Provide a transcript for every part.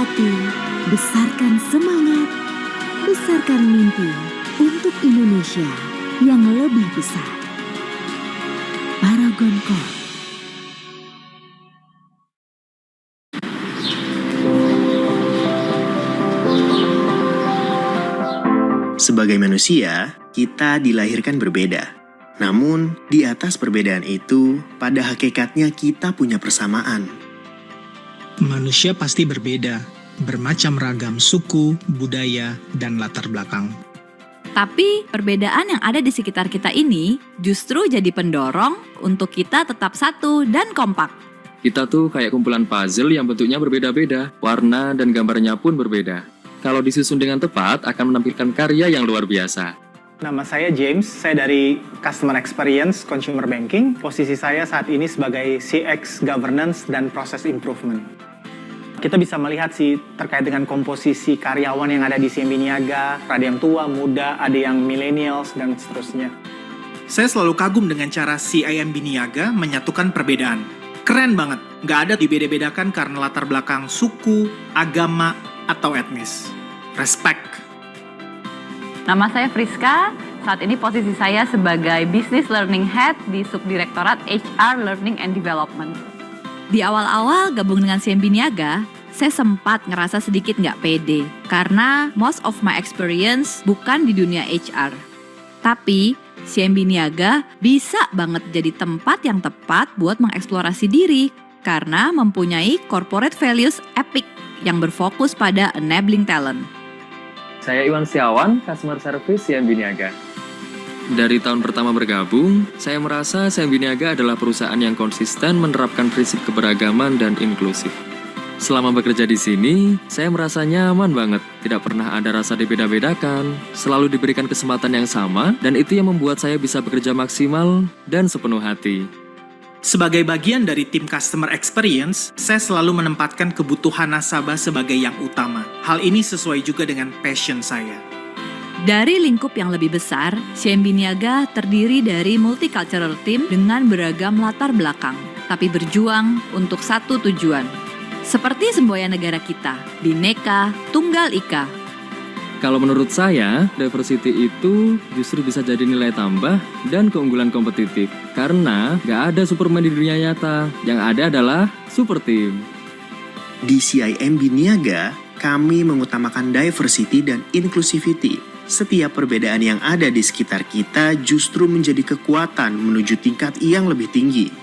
hati, besarkan semangat, besarkan mimpi untuk Indonesia yang lebih besar. Paragon Corp. Sebagai manusia, kita dilahirkan berbeda. Namun, di atas perbedaan itu, pada hakikatnya kita punya persamaan. Manusia pasti berbeda, bermacam ragam suku, budaya, dan latar belakang. Tapi perbedaan yang ada di sekitar kita ini justru jadi pendorong untuk kita tetap satu dan kompak. Kita tuh kayak kumpulan puzzle yang bentuknya berbeda-beda, warna dan gambarnya pun berbeda. Kalau disusun dengan tepat, akan menampilkan karya yang luar biasa. Nama saya James, saya dari Customer Experience Consumer Banking. Posisi saya saat ini sebagai CX Governance dan Process Improvement. Kita bisa melihat sih terkait dengan komposisi karyawan yang ada di CIMB Niaga, ada yang tua, muda, ada yang millennials, dan seterusnya. Saya selalu kagum dengan cara CIMB Niaga menyatukan perbedaan. Keren banget, nggak ada dibeda-bedakan karena latar belakang suku, agama, atau etnis. Respect. Nama saya Friska, saat ini posisi saya sebagai Business Learning Head di Subdirektorat HR Learning and Development. Di awal-awal gabung dengan CIMB Niaga, saya sempat ngerasa sedikit nggak pede karena most of my experience bukan di dunia HR. Tapi CIMB Niaga bisa banget jadi tempat yang tepat buat mengeksplorasi diri karena mempunyai corporate values epic yang berfokus pada enabling talent. Saya Iwan Setiawan, Customer Service CIMB Niaga. Dari tahun pertama bergabung, saya merasa CIMB Niaga adalah perusahaan yang konsisten menerapkan prinsip keberagaman dan inklusif. Selama bekerja di sini, saya merasa nyaman banget. Tidak pernah ada rasa dibeda-bedakan, selalu diberikan kesempatan yang sama, dan itu yang membuat saya bisa bekerja maksimal dan sepenuh hati. Sebagai bagian dari tim Customer Experience, saya selalu menempatkan kebutuhan nasabah sebagai yang utama. Hal ini sesuai juga dengan passion saya. Dari lingkup yang lebih besar, CIMB Niaga terdiri dari multicultural team dengan beragam latar belakang, tapi berjuang untuk satu tujuan. Seperti semboyan negara kita, Bhinneka Tunggal Ika. Kalau menurut saya, diversity itu justru bisa jadi nilai tambah dan keunggulan kompetitif. Karena nggak ada Superman di dunia nyata, yang ada adalah super team. Di CIMB Niaga, kami mengutamakan diversity dan inclusivity. Setiap perbedaan yang ada di sekitar kita justru menjadi kekuatan menuju tingkat yang lebih tinggi.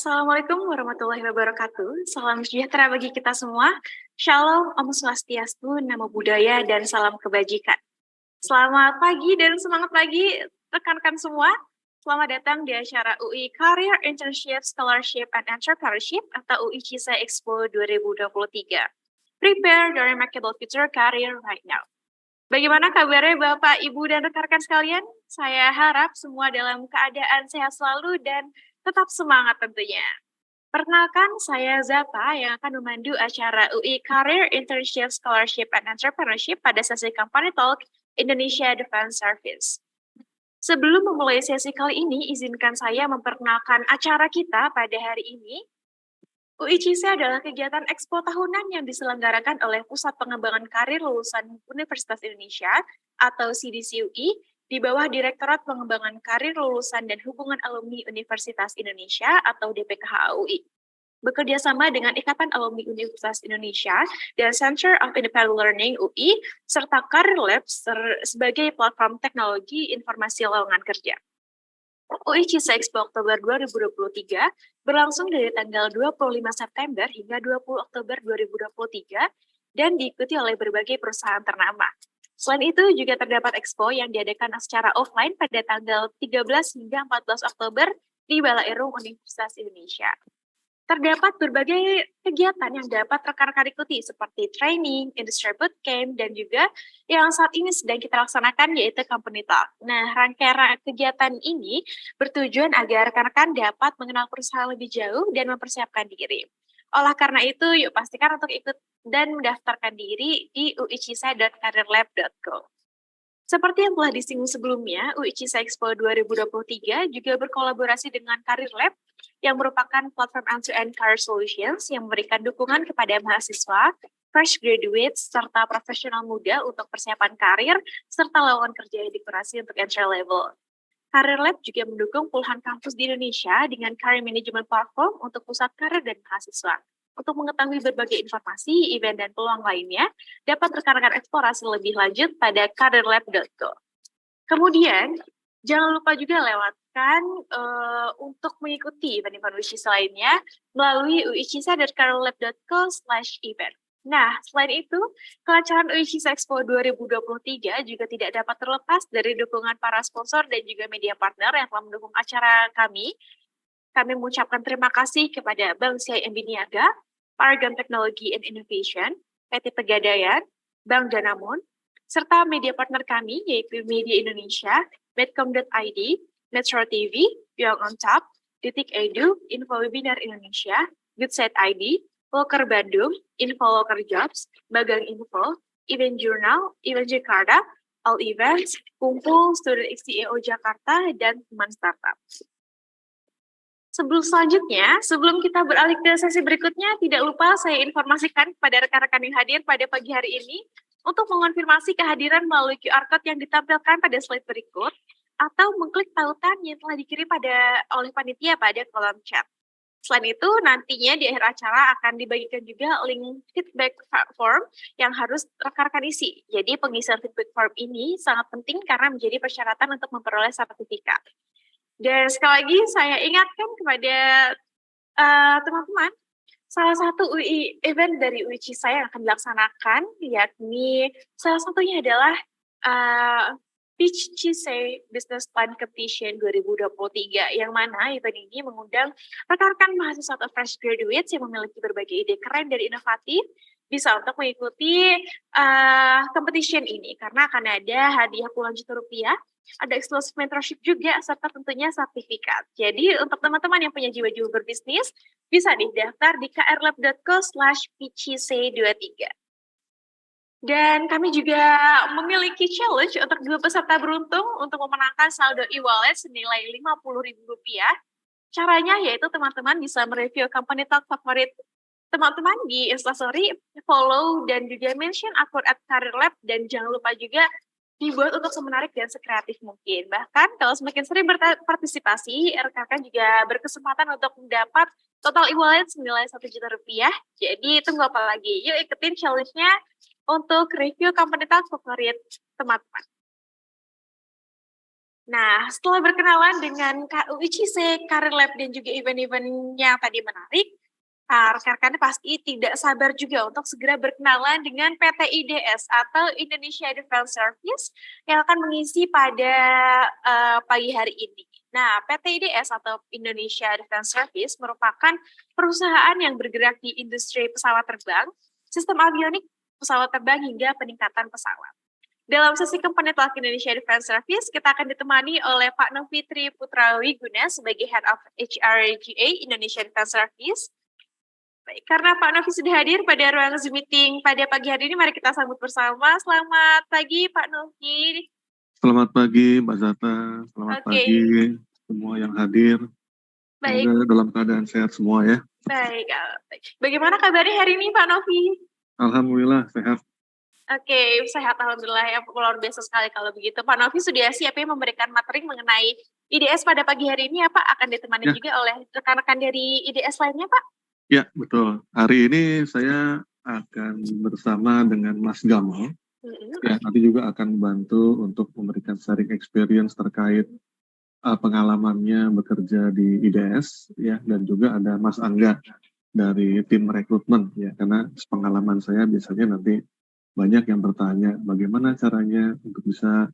Assalamualaikum warahmatullahi wabarakatuh. Salam sejahtera bagi kita semua. Shalom, Om Swastiastu, Namo Buddhaya, dan salam kebajikan. Selamat pagi dan semangat pagi rekan-rekan semua. Selamat datang di acara UI Career Internship, Scholarship, and Entrepreneurship atau UI CISA Expo 2023. Prepare your remarkable future career right now. Bagaimana kabarnya Bapak, Ibu, dan rekan-rekan sekalian? Saya harap semua dalam keadaan sehat selalu dan tetap semangat tentunya. Perkenalkan, saya Zata yang akan memandu acara UI Career Internship, Scholarship, and Entrepreneurship pada sesi Company Talk Indonesia Defense Service. Sebelum memulai sesi kali ini, izinkan saya memperkenalkan acara kita pada hari ini. UI CISA adalah kegiatan ekspo tahunan yang diselenggarakan oleh Pusat Pengembangan Karir Lulusan Universitas Indonesia atau CDC-UI di bawah Direktorat Pengembangan Karir Lulusan dan Hubungan Alumni Universitas Indonesia atau DPKH UI. bekerja sama dengan Ikatan Alumni Universitas Indonesia dan Center of Independent Learning UI, serta Career Lab sebagai platform teknologi informasi lowongan kerja. UI CISA Expo Oktober 2023 berlangsung dari tanggal 25 September hingga 20 Oktober 2023 dan diikuti oleh berbagai perusahaan ternama. Selain itu juga terdapat expo yang diadakan secara offline pada tanggal 13 hingga 14 Oktober di Balairung Universitas Indonesia. Terdapat berbagai kegiatan yang dapat rekan-rekan ikuti seperti training, industry bootcamp, dan juga yang saat ini sedang kita laksanakan yaitu Company Talk. Nah, rangkaian kegiatan ini bertujuan agar rekan-rekan dapat mengenal perusahaan lebih jauh dan mempersiapkan diri. Oleh karena itu, yuk pastikan untuk ikut dan mendaftarkan diri di uicisa.careerlab.co. Seperti yang telah disinggung sebelumnya, UI CISA Expo 2023 juga berkolaborasi dengan Career Lab yang merupakan platform end-to-end career solutions yang memberikan dukungan kepada mahasiswa, fresh graduates, serta profesional muda untuk persiapan karir, serta lowongan kerja yang dikurasi untuk entry level. Career Lab juga mendukung puluhan kampus di Indonesia dengan career management platform untuk pusat karir dan mahasiswa. Untuk mengetahui berbagai informasi, event, dan peluang lainnya, dapat rekan-rekan eksplorasi lebih lanjut pada careerlab.co. Kemudian, jangan lupa juga lewatkan untuk mengikuti event-event UICISA lainnya melalui uicisa.careerlab.co/event. Nah, selain itu, kelancaran UICISA Expo 2023 juga tidak dapat terlepas dari dukungan para sponsor dan juga media partner yang telah mendukung acara kami. Kami mengucapkan terima kasih kepada Bank CIMB Niaga, Paragon Technology and Innovation, PT Pegadaian, Bank Danamon, serta media partner kami yaitu Media Indonesia, Medcom.id, Metro TV, Beyond on Top, Detik Edu, Info Webinar Indonesia, Goodside ID, Loker Bandung, Info Loker Jobs, Magang Info, Event Journal, Event Jakarta, All Events, Kumpul, Student XCEO Jakarta, dan Teman Startup. Sebelum kita beralih ke sesi berikutnya, tidak lupa saya informasikan kepada rekan-rekan yang hadir pada pagi hari ini untuk mengonfirmasi kehadiran melalui QR Code yang ditampilkan pada slide berikut atau mengklik tautan yang telah dikirim oleh panitia pada kolom chat. Selain itu, nantinya di akhir acara akan dibagikan juga link feedback form yang harus rekan-rekan isi. Jadi pengisian feedback form ini sangat penting karena menjadi persyaratan untuk memperoleh sertifikat. Dan sekali lagi saya ingatkan kepada teman-teman, salah satu event dari UI CISA yang akan dilaksanakan, yakni salah satunya adalah Pitch CISA Business Plan Competition 2023, yang mana event ini mengundang rekan-rekan mahasiswa atau fresh graduates yang memiliki berbagai ide keren dan inovatif, bisa untuk mengikuti competition ini, karena akan ada hadiah puluhan juta rupiah, ada exclusive mentorship juga, serta tentunya sertifikat. Jadi untuk teman-teman yang punya jiwa-jiwa berbisnis, bisa daftar di krlab.co/pitchc23. Dan kami juga memiliki challenge untuk 2 peserta beruntung untuk memenangkan saldo e-wallet senilai Rp50.000. Caranya yaitu teman-teman bisa mereview company talk favorit teman-teman di Instastory, follow dan juga mention akun @careerlab, dan jangan lupa juga dibuat untuk semenarik dan sekreatif mungkin. Bahkan kalau semakin sering berpartisipasi, rekan-rekan juga berkesempatan untuk mendapat total e-wallet senilai Rp1 juta. Jadi tunggu apa lagi? Yuk ikutin challenge-nya untuk review company talk favorit teman-teman. Nah, setelah berkenalan dengan UI CISA, Career Lab, dan juga event-event yang tadi menarik, rekan-rekan pasti tidak sabar juga untuk segera berkenalan dengan PT IDS atau Indonesia Defense Service yang akan mengisi pada pagi hari ini. Nah, PT IDS atau Indonesia Defense Service merupakan perusahaan yang bergerak di industri pesawat terbang, sistem avionik, pesawat terbang hingga peningkatan pesawat. Dalam sesi Company Talk Indonesia Defense Service, kita akan ditemani oleh Pak Novitri Putrawiguna sebagai Head of HRGA Indonesia Defense Service. Baik, karena Pak Novi sudah hadir pada ruang Zoom meeting pada pagi hari ini, mari kita sambut bersama. Selamat pagi Pak Novi. Selamat pagi Mbak Zata, selamat pagi semua yang hadir. Baik. Semoga dalam keadaan sehat semua ya. Baik. Bagaimana kabarnya hari ini Pak Novi? Alhamdulillah sehat. Oke, sehat alhamdulillah ya, luar biasa sekali kalau begitu. Pak Novi sudah siap ya memberikan materi mengenai IDS pada pagi hari ini ya Pak? Akan ditemani juga oleh rekan-rekan dari IDS lainnya Pak? Ya, betul. Hari ini saya akan bersama dengan Mas Gamal. Ya, nanti juga akan membantu untuk memberikan sharing experience terkait pengalamannya bekerja di IDS, ya, dan juga ada Mas Angga dari tim rekrutmen, ya, karena pengalaman saya biasanya nanti banyak yang bertanya bagaimana caranya untuk bisa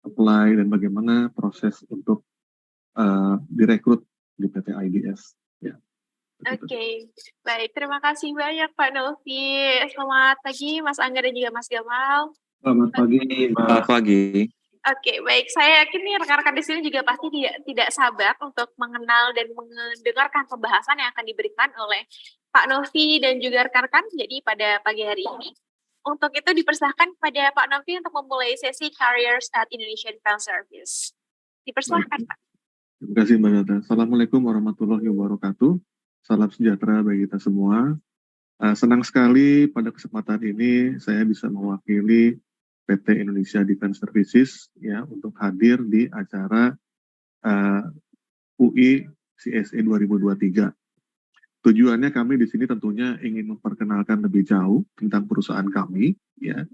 apply dan bagaimana proses untuk direkrut di PT IDS. Ya. Oke, baik. Terima kasih banyak Pak Novi. Selamat pagi Mas Angga dan juga Mas Gamal. Selamat pagi, Selamat pagi. Oke, baik. Saya yakin nih rekan-rekan di sini juga pasti tidak sabar untuk mengenal dan mendengarkan pembahasan yang akan diberikan oleh Pak Novi dan juga rekan-rekan. Jadi pada pagi hari ini, untuk itu dipersilahkan kepada Pak Novi untuk memulai sesi Careers at Indonesian Fan Service. Dipersilahkan, Pak. Terima kasih Mbak Zata. Assalamualaikum warahmatullahi wabarakatuh. Salam sejahtera bagi kita semua. Senang sekali pada kesempatan ini saya bisa mewakili PT Indonesia Defense Services ya untuk hadir di acara UI CSE 2023. Tujuannya kami di sini tentunya ingin memperkenalkan lebih jauh tentang perusahaan kami ya.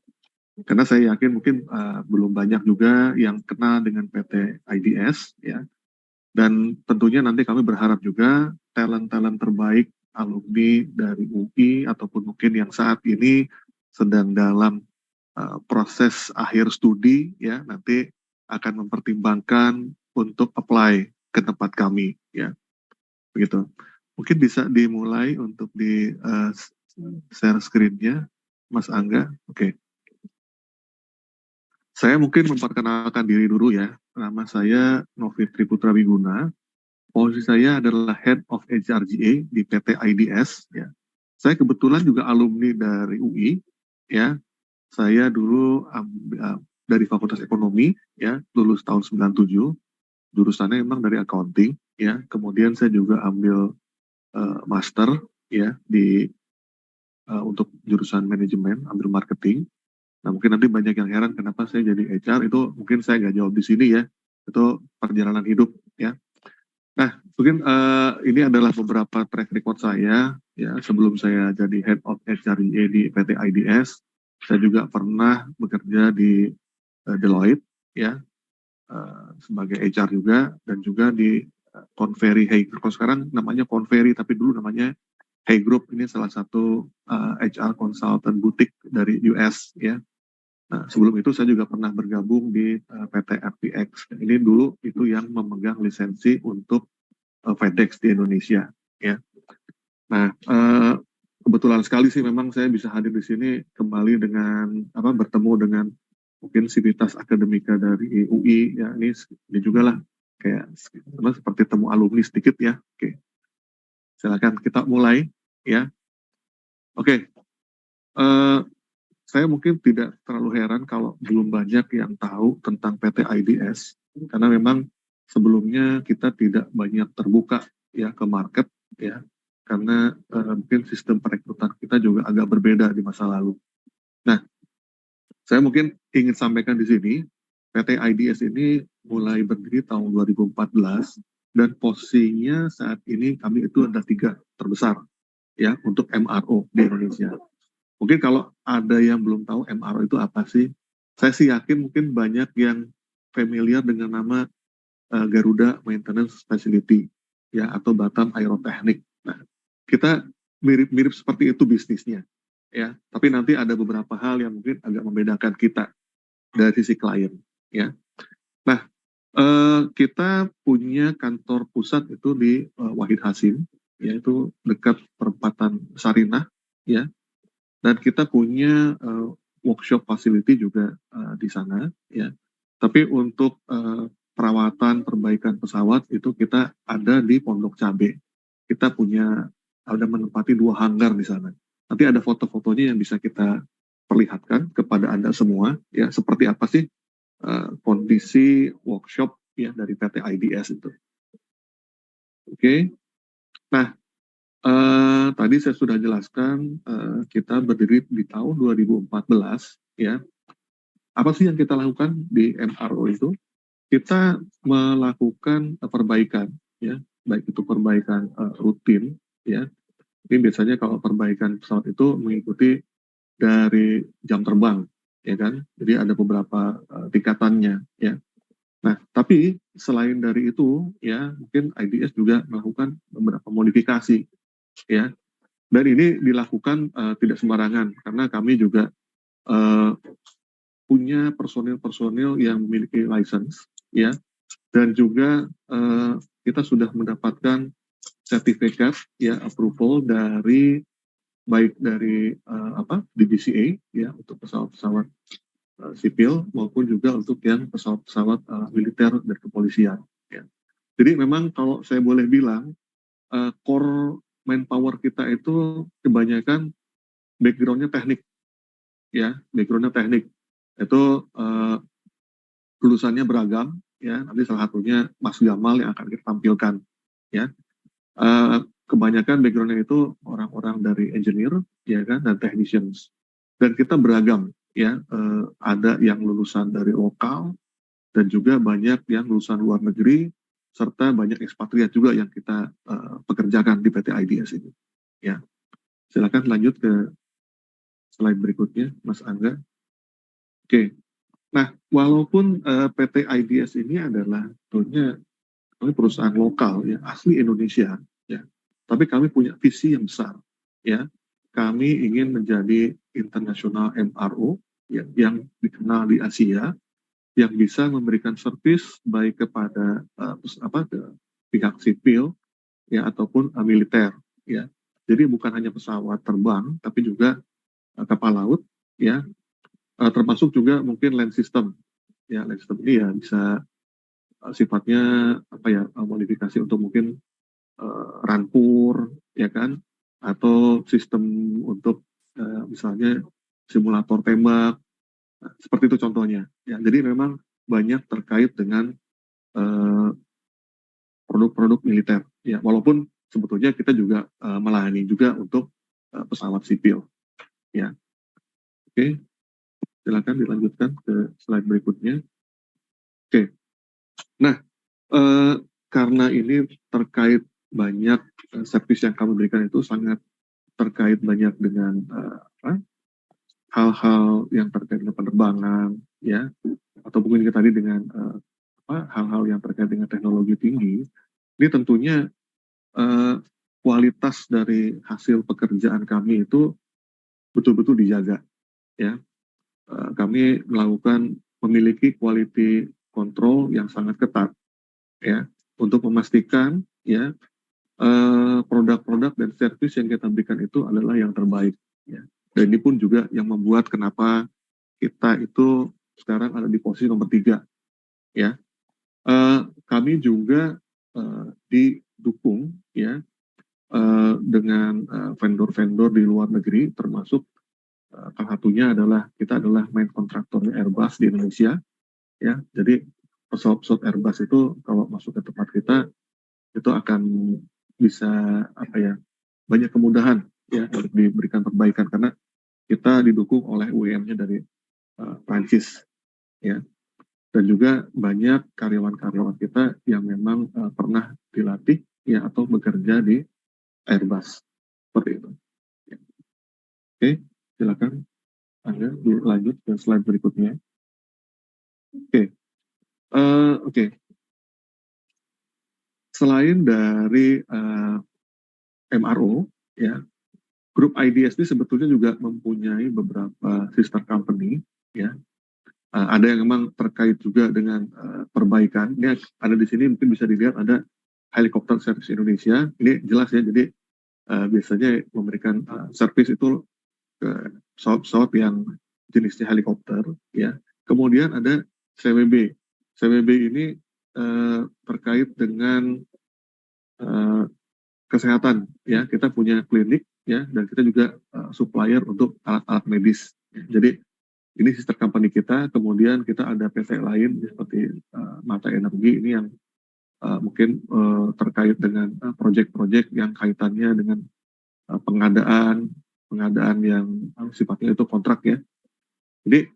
Karena saya yakin mungkin belum banyak juga yang kenal dengan PT IDS ya. Dan tentunya nanti kami berharap juga talent-talent terbaik alumni dari UI ataupun mungkin yang saat ini sedang dalam proses akhir studi ya nanti akan mempertimbangkan untuk apply ke tempat kami ya begitu. Mungkin bisa dimulai untuk di share screen-nya Mas Angga. Oke. Saya mungkin memperkenalkan diri dulu ya. Nama saya Novi Triputra Wiguna. Posisi saya adalah Head of HRGA di PT IDS. Ya. Saya kebetulan juga alumni dari UI. Ya. Saya dulu dari Fakultas Ekonomi, ya, lulus tahun 97. Jurusannya memang dari accounting. Ya. Kemudian saya juga ambil master, ya, di untuk jurusan manajemen, ambil marketing. Nah, mungkin nanti banyak yang heran kenapa saya jadi HR, itu mungkin saya nggak jawab di sini ya, itu perjalanan hidup ya. Nah, mungkin ini adalah beberapa track record saya ya sebelum saya jadi Head of HRIA di PT IDS. Saya juga pernah bekerja di Deloitte ya sebagai HR juga dan juga di Conferry Hay Group. Kalau sekarang namanya Conferry tapi dulu namanya Hay Group, ini salah satu HR consultant butik dari US ya. Nah, sebelum itu saya juga pernah bergabung di PT FTX. Ini dulu itu yang memegang lisensi untuk FedEx di Indonesia. Ya. Nah, kebetulan sekali sih memang saya bisa hadir di sini kembali dengan bertemu dengan mungkin sivitas akademika dari UI. Ya, ini juga lah kayak seperti temu alumni sedikit ya. Oke, silakan kita mulai ya. Oke. Saya mungkin tidak terlalu heran kalau belum banyak yang tahu tentang PT IDS, karena memang sebelumnya kita tidak banyak terbuka ya ke market ya, karena mungkin sistem perekrutan kita juga agak berbeda di masa lalu. Nah, saya mungkin ingin sampaikan di sini, PT IDS ini mulai berdiri tahun 2014 dan posisinya saat ini kami itu ada 3 terbesar ya untuk MRO di Indonesia. Mungkin kalau ada yang belum tahu MRO itu apa sih, saya sih yakin mungkin banyak yang familiar dengan nama Garuda Maintenance Facility ya atau Batam Aerotechnic. Nah, kita mirip-mirip seperti itu bisnisnya ya, tapi nanti ada beberapa hal yang mungkin agak membedakan kita dari sisi klien ya. Nah, kita punya kantor pusat itu di Wahid Hasim, yaitu dekat perempatan Sarinah ya. Dan kita punya workshop facility juga di sana, ya. Tapi untuk perawatan, perbaikan pesawat itu kita ada di Pondok Cabe. Kita ada menempati 2 hanggar di sana. Nanti ada foto-fotonya yang bisa kita perlihatkan kepada Anda semua, ya. Seperti apa sih kondisi workshop ya dari PT IDS itu. Oke. Nah, tadi saya sudah jelaskan kita berdiri di tahun 2014 ya. Apa sih yang kita lakukan di MRO itu? Kita melakukan perbaikan ya, baik itu perbaikan rutin ya Ini biasanya kalau perbaikan pesawat itu mengikuti dari jam terbang, ya kan? Jadi ada beberapa tingkatannya, ya. Nah, tapi selain dari itu, ya mungkin IDS juga melakukan beberapa modifikasi, ya. Dan ini dilakukan tidak sembarangan karena kami juga punya personil-personil yang memiliki license, ya. Dan juga kita sudah mendapatkan sertifikat, ya, approval dari baik dari DBCA, ya, untuk pesawat-pesawat sipil maupun juga untuk yang pesawat-pesawat militer dan kepolisian. Ya. Jadi memang kalau saya boleh bilang core manpower kita itu kebanyakan backgroundnya teknik, ya, backgroundnya teknik. Itu lulusannya beragam, ya. Nanti salah satunya Mas Gamal yang akan kita tampilkan, ya. Kebanyakan backgroundnya itu orang-orang dari engineer, ya kan, dan technicians. Dan kita beragam, ya, ada yang lulusan dari lokal dan juga banyak yang lulusan luar negeri serta banyak ekspatriat juga yang kita pekerjakan di PT IDS ini, ya. Silakan lanjut ke slide berikutnya, Mas Angga. Oke. Nah, walaupun PT IDS ini adalah tentunya perusahaan lokal, ya, asli Indonesia, ya, tapi kami punya visi yang besar, ya. Kami ingin menjadi international MRO, ya, yang dikenal di Asia, yang bisa memberikan servis baik kepada ke pihak sipil, ya, ataupun militer, ya. Jadi bukan hanya pesawat terbang, tapi juga kapal laut, ya, termasuk juga mungkin land system, ya. Land system ini ya bisa sifatnya modifikasi untuk mungkin rampur, ya kan, atau sistem untuk misalnya simulator tembak, seperti itu contohnya, ya. Jadi memang banyak terkait dengan produk-produk militer, ya, walaupun sebetulnya kita juga melayani juga untuk pesawat sipil, ya. Oke, silakan dilanjutkan ke slide berikutnya. Oke. Nah, karena ini terkait banyak servis yang kami berikan itu sangat terkait banyak dengan hal-hal yang terkait dengan penerbangan, ya, atau mungkin tadi dengan hal-hal yang terkait dengan teknologi tinggi. Ini tentunya kualitas dari hasil pekerjaan kami itu betul-betul dijaga, ya. Kami memiliki quality control yang sangat ketat, ya, untuk memastikan, ya, produk-produk dan servis yang kita berikan itu adalah yang terbaik, ya. Dan ini pun juga yang membuat kenapa kita itu sekarang ada di posisi nomor 3, ya. Kami juga didukung, ya, dengan vendor-vendor di luar negeri, termasuk salah satunya adalah kita adalah main kontraktornya Airbus di Indonesia, ya. Jadi pesawat-pesawat Airbus itu kalau masuk ke tempat kita itu akan bisa banyak kemudahan, ya, untuk diberikan perbaikan karena kita didukung oleh UEM-nya dari Prancis, ya. Dan juga banyak karyawan-karyawan kita yang memang pernah dilatih, ya, atau bekerja di Airbus, seperti itu, ya. Oke, silakan Anda lanjut ke slide berikutnya. Oke. Selain dari MRO, ya, grup IDS ini sebetulnya juga mempunyai beberapa sister company, ya. Ada yang memang terkait juga dengan perbaikan. Ini ada di sini mungkin bisa dilihat ada Helikopter Service Indonesia. Ini jelas, ya. Jadi biasanya memberikan servis itu ke pesawat-pesawat yang jenisnya helikopter, ya. Kemudian ada CWB. CWB ini terkait dengan kesehatan, ya. Kita punya klinik, ya, dan kita juga supplier untuk alat-alat medis. Jadi ini sister company kita. Kemudian kita ada PT lain seperti Mata Energi ini yang mungkin terkait dengan proyek-proyek yang kaitannya dengan pengadaan yang sifatnya itu kontrak, ya. Jadi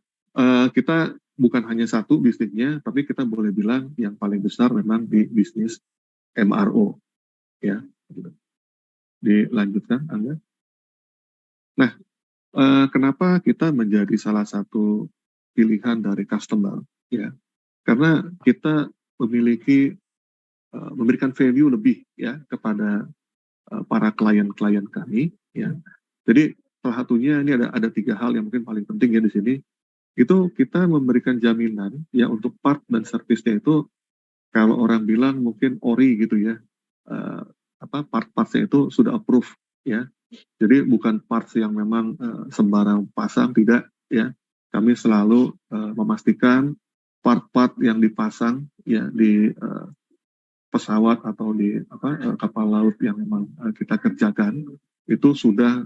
kita bukan hanya satu bisnisnya, tapi kita boleh bilang yang paling besar memang di bisnis MRO, ya. dilanjutkan, Angga. Nah, kenapa kita menjadi salah satu pilihan dari customer? Ya, karena kita memberikan value lebih ya kepada para klien-klien kami. Ya, jadi salah satunya ini ada 3 hal yang mungkin paling penting ya di sini. Itu kita memberikan jaminan ya untuk part dan servisnya itu, kalau orang bilang mungkin ori gitu ya, part-partnya itu sudah approve ya. Jadi bukan parts yang memang sembarang pasang, tidak ya. Kami selalu memastikan part-part yang dipasang ya di pesawat atau di kapal laut yang memang kita kerjakan itu sudah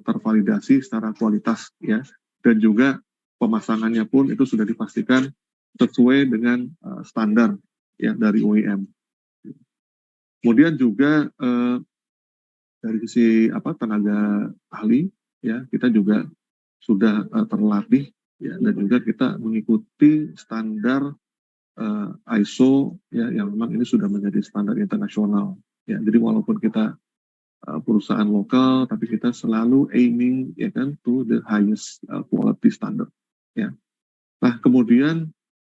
tervalidasi secara kualitas ya, dan juga pemasangannya pun itu sudah dipastikan sesuai dengan standar ya dari OEM. Kemudian juga dari sisi tenaga ahli ya, kita juga sudah terlatih ya, dan juga kita mengikuti standar ISO ya, yang memang ini sudah menjadi standar internasional ya. Jadi walaupun kita perusahaan lokal, tapi kita selalu aiming ya kan to the highest quality standard ya. Nah, kemudian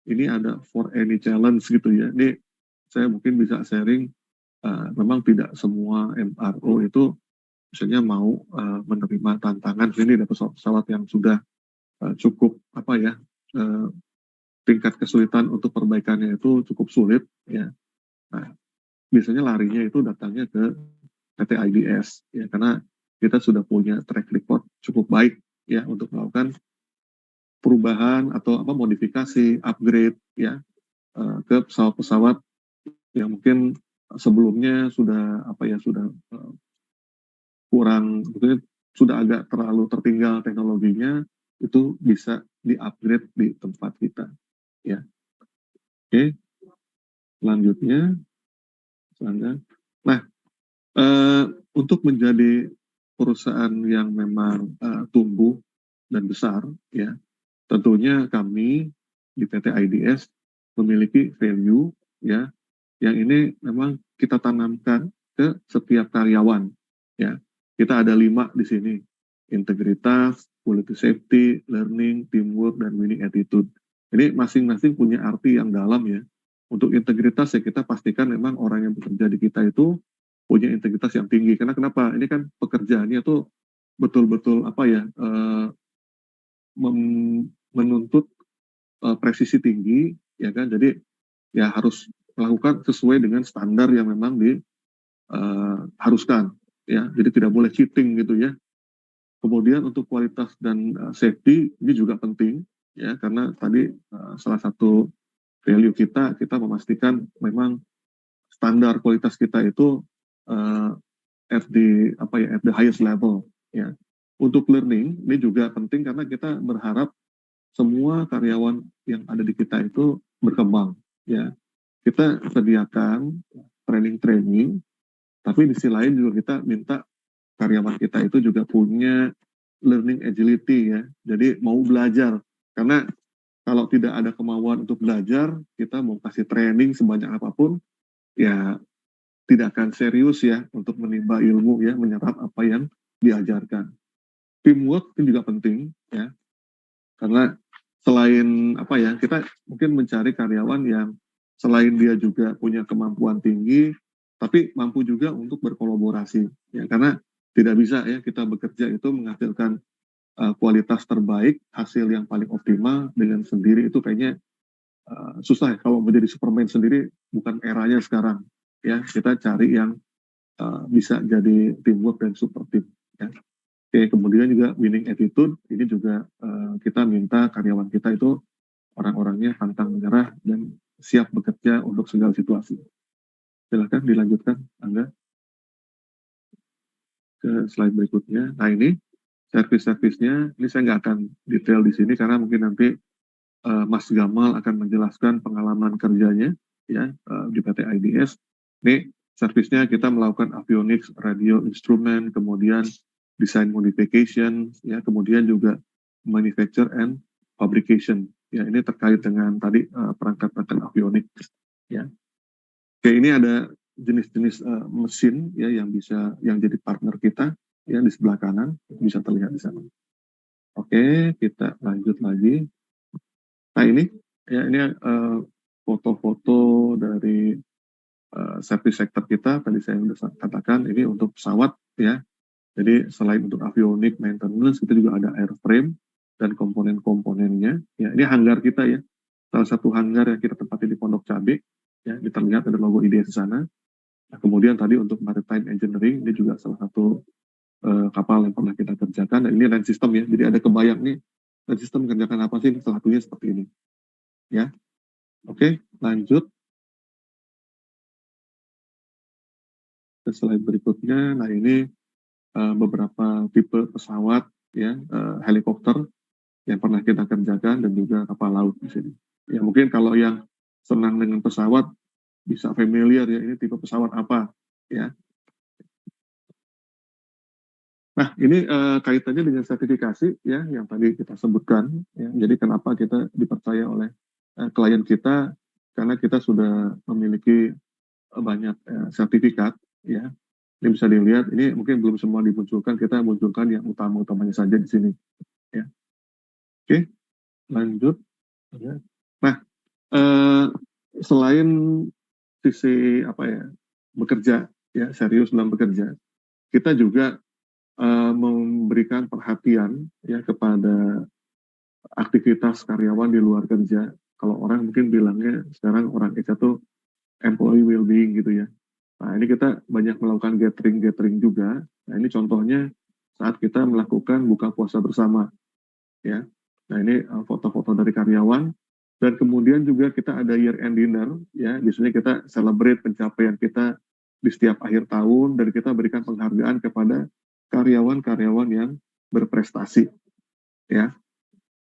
ini ada for any challenge gitu ya. Ini saya mungkin bisa sharing, memang tidak semua MRO itu misalnya mau menerima tantangan. Ini ada pesawat yang sudah cukup tingkat kesulitan untuk perbaikannya itu cukup sulit ya. Nah, biasanya larinya itu datangnya ke PT IDS ya, karena kita sudah punya track record cukup baik ya untuk melakukan perubahan atau modifikasi, upgrade ya ke pesawat-pesawat yang mungkin sebelumnya sudah kurang, sudah agak terlalu tertinggal teknologinya, itu bisa di-upgrade di tempat kita ya. Oke, selanjutnya. Nah, untuk menjadi perusahaan yang memang tumbuh dan besar ya, tentunya kami di PT IDS memiliki value ya, yang ini memang kita tanamkan ke setiap karyawan ya. Kita ada 5 di sini: integritas, quality safety, learning, teamwork, dan winning attitude. Ini masing-masing punya arti yang dalam ya. Untuk integritas ya, kita pastikan memang orang yang bekerja di kita itu punya integritas yang tinggi. Karena kenapa? Ini kan pekerjaannya tuh betul-betul menuntut presisi tinggi ya kan. Jadi ya harus melakukan sesuai dengan standar yang memang diharuskan ya. Jadi tidak boleh cheating gitu ya. Kemudian untuk kualitas dan safety ini juga penting ya, karena tadi salah satu value kita memastikan memang standar kualitas kita itu at the highest level ya. Untuk learning ini juga penting karena kita berharap semua karyawan yang ada di kita itu berkembang ya. Kita sediakan training, tapi di sisi lain juga kita minta karyawan kita itu juga punya learning agility ya. Jadi mau belajar, karena kalau tidak ada kemauan untuk belajar, kita mau kasih training sebanyak apapun ya tidak akan serius ya untuk menimba ilmu ya, menyerap apa yang diajarkan. Teamwork itu juga penting ya, karena selain kita mungkin mencari karyawan yang selain dia juga punya kemampuan tinggi, tapi mampu juga untuk berkolaborasi ya, karena tidak bisa ya kita bekerja itu menghasilkan kualitas terbaik, hasil yang paling optimal dengan sendiri. Itu kayaknya susah ya. Kalau menjadi Superman sendiri bukan eranya sekarang ya. Kita cari yang bisa jadi teamwork dan super team ya. Oke, kemudian juga winning attitude, ini juga kita minta karyawan kita itu orang-orangnya pantang menyerah dan siap bekerja untuk segala situasi. Silakan dilanjutkan, Angga, ke slide berikutnya. Nah, ini servis-servisnya, ini saya nggak akan detail di sini karena mungkin nanti Mas Gamal akan menjelaskan pengalaman kerjanya ya di PT IDS. Ini servisnya kita melakukan avionics, radio instrument, kemudian design modification ya, kemudian juga manufacture and fabrication ya. Ini terkait dengan tadi perangkat-perangkat avionik ya. Oke, ini ada jenis-jenis mesin ya yang jadi partner kita ya di sebelah kanan bisa terlihat di sana. Oke, kita lanjut lagi. Nah ini foto-foto dari service sector kita. Tadi saya sudah katakan ini untuk pesawat ya. Jadi selain untuk avionik maintenance, kita juga ada airframe dan komponen-komponennya. Ya, ini hanggar kita ya. Salah satu hanggar yang kita tempati di Pondok Cabe. Ya, kita lihat ada logo IDS di sana. Nah, kemudian tadi untuk maritime engineering, ini juga salah satu kapal yang pernah kita kerjakan. Nah, ini land system ya. Jadi ada kebayang nih, land system kerjakan apa sih? Salah satunya seperti ini. Ya, oke, lanjut. Ke slide berikutnya. Nah, ini beberapa tipe pesawat ya, helikopter yang pernah kita kerjakan dan juga kapal laut di sini. Ya mungkin kalau yang senang dengan pesawat bisa familiar ya, ini tipe pesawat apa ya. Nah ini kaitannya dengan sertifikasi ya yang tadi kita sebutkan ya. Jadi kenapa kita dipercaya oleh klien kita, karena kita sudah memiliki banyak sertifikat ya. Ini bisa dilihat, ini mungkin belum semua dimunculkan, kita munculkan yang utama-utamanya saja di sini. Ya. Oke, lanjut. Ya. Nah, selain sisi bekerja, ya serius dalam bekerja, kita juga memberikan perhatian ya kepada aktivitas karyawan di luar kerja. Kalau orang mungkin bilangnya sekarang orang HR tuh employee well-being gitu ya. Nah, ini kita banyak melakukan gathering juga. Nah, ini contohnya saat kita melakukan buka puasa bersama. Ya. Nah, ini foto-foto dari karyawan. Dan kemudian juga kita ada year-end dinner. Ya. Biasanya kita celebrate pencapaian kita di setiap akhir tahun. Dan kita berikan penghargaan kepada karyawan-karyawan yang berprestasi. Ya.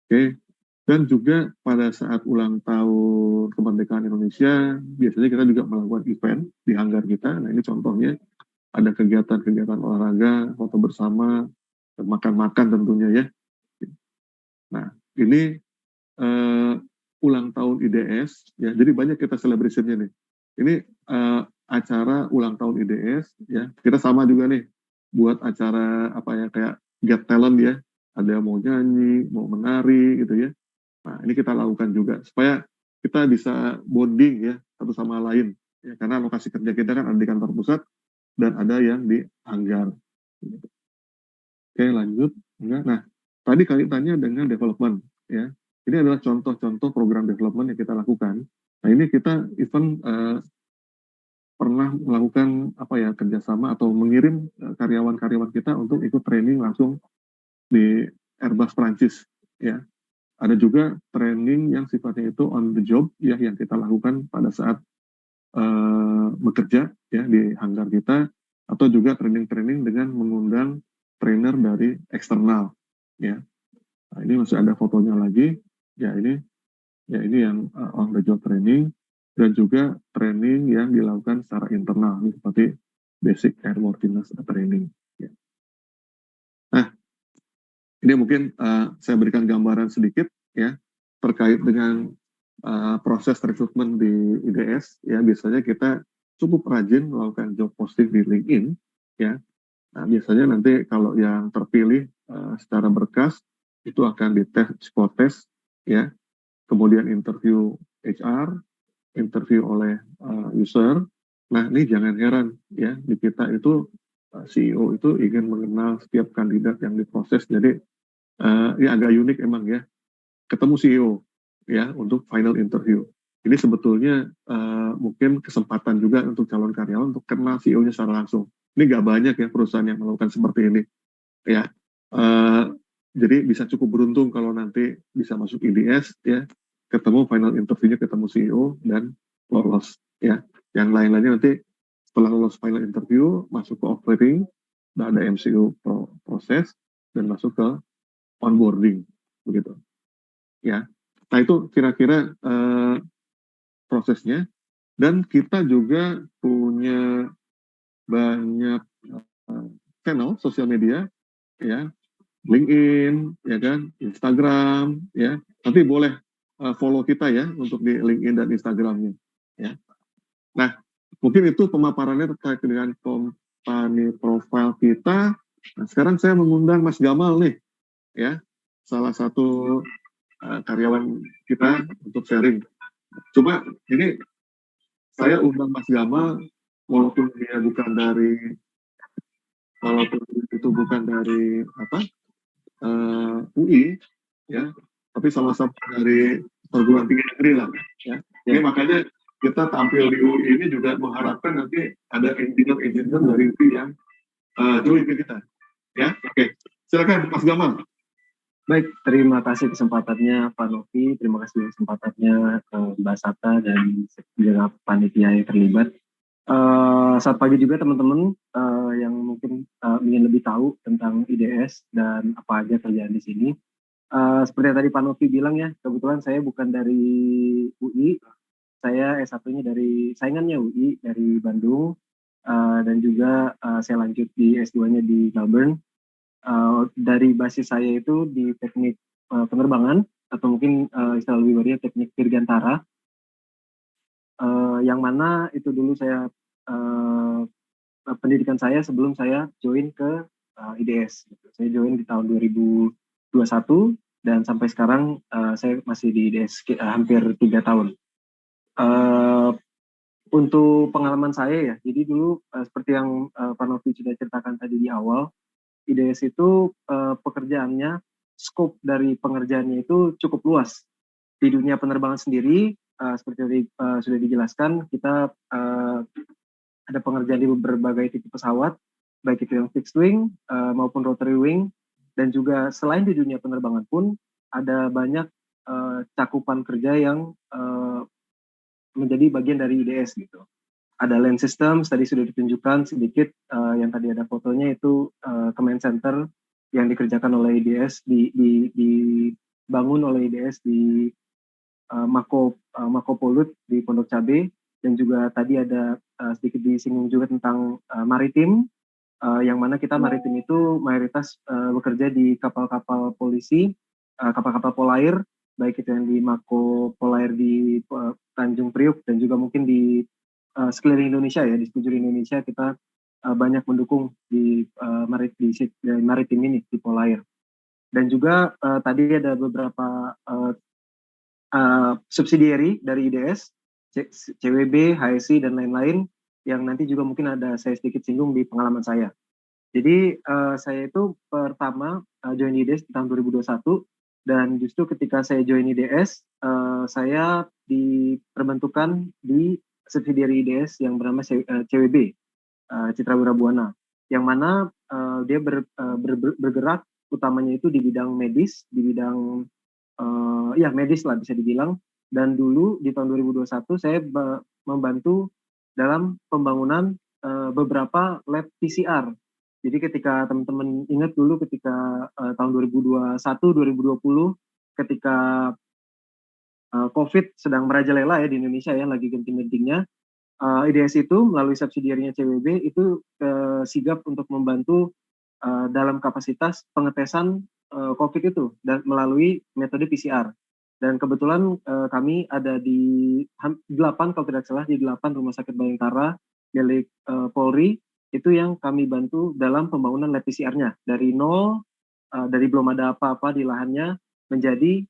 Oke. Dan juga pada saat ulang tahun kemerdekaan Indonesia, biasanya kita juga melakukan event di hanggar kita. Nah ini contohnya, ada kegiatan-kegiatan olahraga, foto bersama, makan-makan tentunya ya. Nah ini ulang tahun IDS, ya. Jadi banyak kita celebration-nya nih. Ini acara ulang tahun IDS, ya. Kita sama juga nih, buat acara kayak Get Talent ya. Ada yang mau nyanyi, mau menari gitu ya. Nah, ini kita lakukan juga supaya kita bisa bonding ya satu sama lain. Ya, karena lokasi kerja kita kan ada di kantor pusat dan ada yang di hanggar. Oke, lanjut. Nah, tadi kaitannya dengan development ya. Ini adalah contoh-contoh program development yang kita lakukan. Nah, ini kita even pernah melakukan kerjasama atau mengirim karyawan-karyawan kita untuk ikut training langsung di Airbus Prancis ya. Ada juga training yang sifatnya itu on the job ya yang kita lakukan pada saat bekerja ya di hanggar kita, atau juga training-training dengan mengundang trainer dari eksternal ya. Nah, ini masih ada fotonya lagi ya, ini yang on the job training, dan juga training yang dilakukan secara internal ini seperti basic airworthiness training ya. Nah, ini mungkin saya berikan gambaran sedikit ya terkait dengan proses rekrutmen di IDS ya. Biasanya kita cukup rajin melakukan job posting di LinkedIn ya. Nah, biasanya nanti kalau yang terpilih secara berkas itu akan dites psikotes ya. Kemudian interview HR, interview oleh user. Nah, ini jangan heran ya, di kita itu CEO itu ingin mengenal setiap kandidat yang diproses. Jadi ya agak unik emang ya, ketemu CEO ya untuk final interview. Ini sebetulnya mungkin kesempatan juga untuk calon karyawan untuk kenal CEO-nya secara langsung. Ini nggak banyak ya perusahaan yang melakukan seperti ini ya. Jadi bisa cukup beruntung kalau nanti bisa masuk IDS ya, ketemu final interview-nya, ketemu CEO dan lolos ya. Yang lain-lainnya nanti setelah lolos final interview masuk ke offering, dan ada MCO proses dan masuk ke onboarding begitu ya. Nah itu kira-kira prosesnya. Dan kita juga punya banyak channel sosial media ya, LinkedIn ya kan, Instagram ya. Nanti boleh follow kita ya untuk di LinkedIn dan Instagramnya ya. Nah Mungkin itu pemaparannya terkait dengan company profile kita. Nah, sekarang saya mengundang Mas Gamal nih, ya, salah satu karyawan kita untuk sharing. Coba ini saya undang Mas Gamal, walaupun dia bukan dari, walaupun itu bukan dari apa UI, ya, tapi sama-sama dari perguruan tinggi negeri lah, ya. Ini makanya kita tampil di UI ini juga mengharapkan nanti ada engineer dari UI yang join ke kita, ya. Oke, silakan Mas Gamal. Baik, terima kasih kesempatannya Pak Novi, terima kasih kesempatannya Mbak Sata dan segenap panitia yang terlibat. Selamat pagi juga teman-teman yang mungkin ingin lebih tahu tentang IDS dan apa aja kerjaan di sini. Seperti yang tadi Pak Novi bilang ya, kebetulan saya bukan dari UI, saya S1-nya dari saingannya UI dari Bandung, dan juga saya lanjut di S2-nya di Melbourne. Dari basis saya itu di teknik penerbangan atau mungkin istilah lebih barunya teknik dirgantara, yang mana itu dulu saya pendidikan saya sebelum saya join ke IDS. Saya join di tahun 2021 dan sampai sekarang saya masih di IDS hampir 3 tahun. Untuk pengalaman saya ya, jadi dulu seperti yang Pak Novi sudah ceritakan tadi di awal, IDS itu pekerjaannya, skop dari pengerjaannya itu cukup luas. Di dunia penerbangan sendiri, seperti tadi sudah dijelaskan, kita ada pengerjaan di berbagai tipe pesawat, baik itu yang fixed wing maupun rotary wing, dan juga selain di dunia penerbangan pun ada banyak cakupan kerja yang menjadi bagian dari IDS gitu. Ada land systems, tadi sudah ditunjukkan sedikit, yang tadi ada fotonya itu command center yang dikerjakan oleh IDS, dibangun oleh IDS di Mako Pulut di Pondok Cabe, dan juga tadi ada sedikit disinggung juga tentang maritim, yang mana kita maritim itu mayoritas bekerja di kapal-kapal polisi, kapal-kapal polair, baik itu yang di Mako Polair di Tanjung Priuk dan juga mungkin di sekeliling Indonesia ya, di sekujur Indonesia kita banyak mendukung di maritim ini di Polair. Dan juga tadi ada beberapa subsidiary dari IDS, CWB, HSI dan lain-lain yang nanti juga mungkin ada saya sedikit singgung di pengalaman saya. Jadi saya itu pertama join IDS di tahun 2021 dan justru ketika saya join IDS saya diperbentukan di subsidiary IDS yang bernama CWB, Citra Wira Buana, yang mana dia bergerak utamanya itu di bidang medis, di bidang medis lah bisa dibilang. Dan dulu di tahun 2021 saya membantu dalam pembangunan beberapa lab PCR. Jadi ketika teman-teman ingat dulu ketika tahun 2021, 2020 ketika COVID sedang merajalela ya di Indonesia ya, lagi genting-gentingnya, IDS itu melalui subsidiarinya CWB itu sigap untuk membantu dalam kapasitas pengetesan COVID itu dan melalui metode PCR. Dan kebetulan kami ada di 8 kalau tidak salah, di 8 rumah sakit Bayangkara milik Polri itu yang kami bantu dalam pembangunan lab PCR-nya dari nol, dari belum ada apa-apa di lahannya menjadi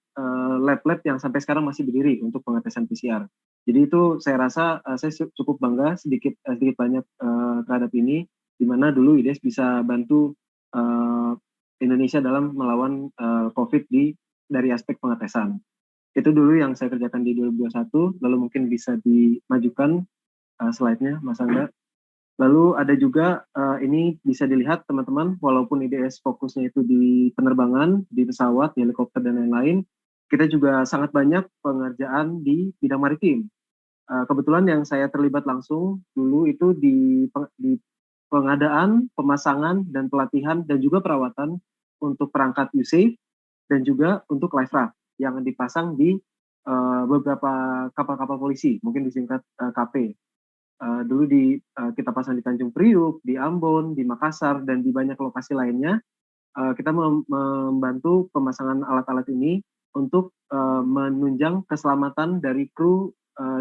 lab-lab yang sampai sekarang masih berdiri untuk pengetesan PCR. Jadi itu saya rasa saya cukup bangga sedikit banyak terhadap ini, di mana dulu IDS bisa bantu Indonesia dalam melawan COVID dari aspek pengetesan. Itu dulu yang saya kerjakan di 2021, lalu mungkin bisa dimajukan slide-nya Mas Angga. Lalu ada juga ini bisa dilihat teman-teman, walaupun IDS fokusnya itu di penerbangan, di pesawat, di helikopter dan lain-lain, kita juga sangat banyak pengerjaan di bidang maritim. Kebetulan yang saya terlibat langsung dulu itu di pengadaan, pemasangan, dan pelatihan, dan juga perawatan untuk perangkat USAFE, dan juga untuk life raft yang dipasang di beberapa kapal-kapal polisi, mungkin disingkat KP. Dulu kita pasang di Tanjung Priuk, di Ambon, di Makassar, dan di banyak lokasi lainnya. Kita membantu pemasangan alat-alat ini untuk menunjang keselamatan dari kru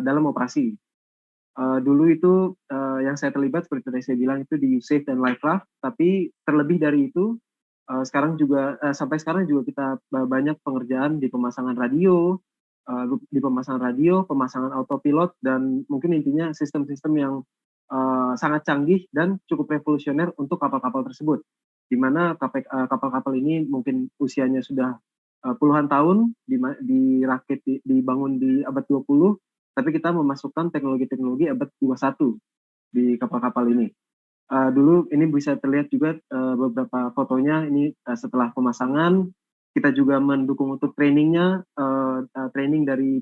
dalam operasi. Dulu itu yang saya terlibat seperti tadi saya bilang itu di USAVE dan LifeRaft, tapi terlebih dari itu sekarang juga sampai sekarang juga kita banyak pengerjaan di pemasangan radio, pemasangan autopilot dan mungkin intinya sistem-sistem yang sangat canggih dan cukup revolusioner untuk kapal-kapal tersebut. Di mana kapal-kapal ini mungkin usianya sudah puluhan tahun, dirakit, dibangun di abad 20, tapi kita memasukkan teknologi-teknologi abad 21 di kapal-kapal ini. Dulu ini bisa terlihat juga beberapa fotonya ini setelah pemasangan, kita juga mendukung untuk trainingnya, training dari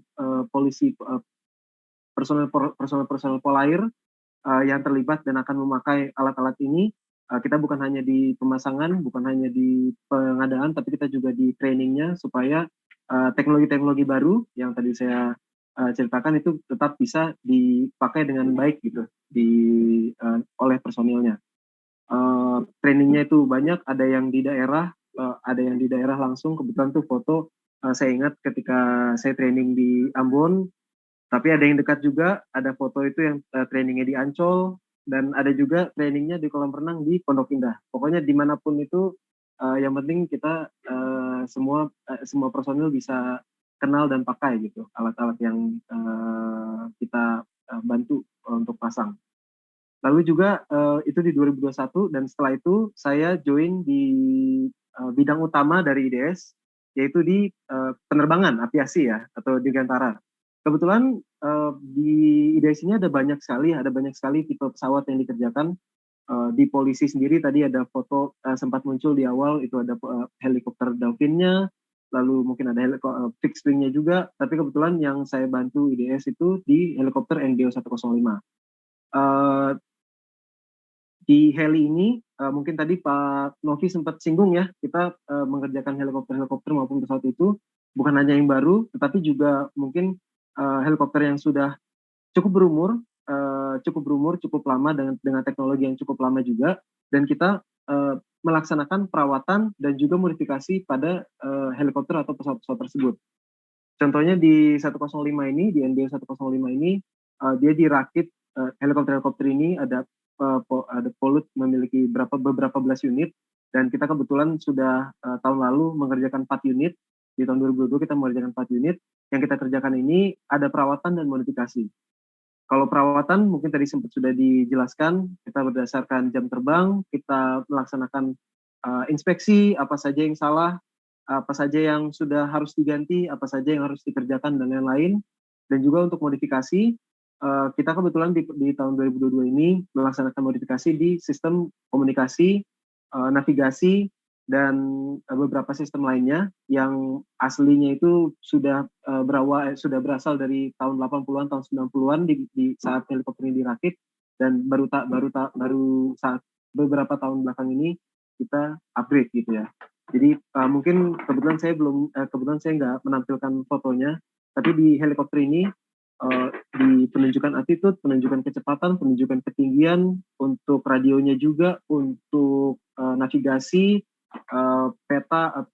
polisi, personel Polair yang terlibat dan akan memakai alat-alat ini. Kita bukan hanya di pemasangan, bukan hanya di pengadaan, tapi kita juga di trainingnya supaya teknologi-teknologi baru yang tadi saya ceritakan itu tetap bisa dipakai dengan baik gitu oleh personilnya. Trainingnya itu banyak, ada yang di daerah langsung. Kebetulan tuh foto saya ingat ketika saya training di Ambon, tapi ada yang dekat juga, ada foto itu yang trainingnya di Ancol, dan ada juga trainingnya di kolam renang di Pondok Indah. Pokoknya dimanapun itu yang penting kita semua personil bisa kenal dan pakai gitu alat-alat yang kita bantu untuk pasang. Lalu juga itu di 2021 dan setelah itu saya join di bidang utama dari IDS, yaitu di penerbangan aviasi ya, atau dirgantara. Kebetulan di IDS ini ada banyak sekali tipe pesawat yang dikerjakan. Di polisi sendiri tadi ada foto sempat muncul di awal, itu ada helikopter Dolphin-nya, lalu mungkin ada fixed wing-nya juga, tapi kebetulan yang saya bantu IDS itu di helikopter NGO 105. Di heli ini mungkin tadi Pak Novi sempat singgung ya, kita mengerjakan helikopter maupun pesawat itu bukan hanya yang baru, tetapi juga mungkin helikopter yang sudah cukup berumur, cukup lama dengan teknologi yang cukup lama juga, dan kita melaksanakan perawatan dan juga modifikasi pada helikopter atau pesawat-pesawat tersebut. Contohnya di 105 ini, di NDO 105 ini, dia dirakit helikopter ini ada Polut memiliki beberapa belas unit, dan kita kebetulan sudah tahun lalu mengerjakan 4 unit. Di tahun 2022 kita mengerjakan 4 unit. Yang kita kerjakan ini ada perawatan dan modifikasi. Kalau perawatan mungkin tadi sempat sudah dijelaskan, kita berdasarkan jam terbang, kita melaksanakan inspeksi apa saja yang salah, apa saja yang sudah harus diganti, apa saja yang harus dikerjakan dan lain-lain. Dan juga untuk modifikasi, kita kebetulan di tahun 2022 ini melaksanakan modifikasi di sistem komunikasi, navigasi, dan beberapa sistem lainnya yang aslinya itu sudah berasal dari tahun 80-an, tahun 90-an di saat helikopter ini dirakit, dan baru saat beberapa tahun belakang ini kita upgrade gitu ya. Jadi mungkin kebetulan saya nggak menampilkan fotonya, tapi di helikopter ini di penunjukan altitude, penunjukan kecepatan, penunjukan ketinggian, untuk radionya juga, untuk navigasi, peta,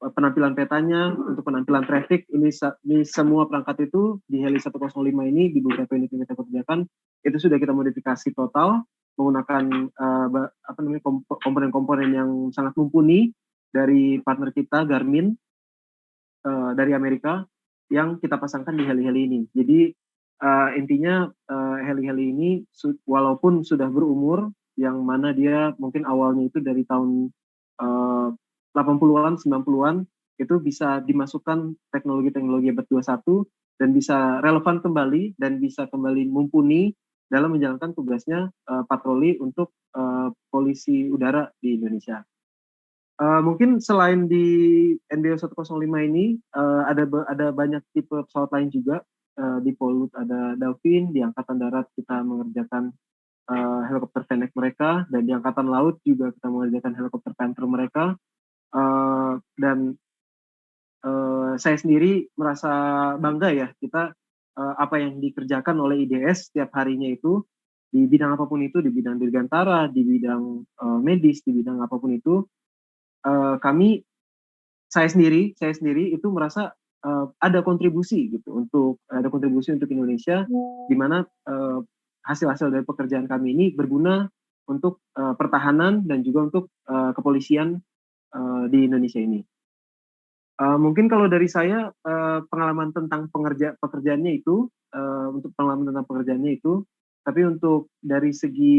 penampilan petanya, untuk penampilan traffic, ini semua perangkat itu di Heli 105 ini, di beberapa unit yang kita kerjakan, itu sudah kita modifikasi total menggunakan komponen-komponen yang sangat mumpuni dari partner kita Garmin dari Amerika, yang kita pasangkan di heli-heli ini. Jadi intinya heli-heli ini walaupun sudah berumur, yang mana dia mungkin awalnya itu dari tahun 80-an, 90-an, itu bisa dimasukkan teknologi-teknologi abad 21 dan bisa relevan kembali dan bisa kembali mumpuni dalam menjalankan tugasnya patroli untuk polisi udara di Indonesia. Mungkin selain di NDO 105 ini ada banyak tipe pesawat lain juga. Di Polut ada Dolphin, di Angkatan Darat kita mengerjakan helikopter Fennec mereka, dan di Angkatan Laut juga kita mengerjakan helikopter Panther mereka. Dan saya sendiri merasa bangga ya, kita apa yang dikerjakan oleh IDS setiap harinya itu di bidang apapun itu, di bidang dirgantara, di bidang medis, di bidang apapun itu, saya sendiri itu merasa ada kontribusi gitu untuk Indonesia, di mana hasil-hasil dari pekerjaan kami ini berguna untuk pertahanan dan juga untuk kepolisian di Indonesia ini. Mungkin kalau dari saya pengalaman tentang pekerjaannya itu, tapi untuk dari segi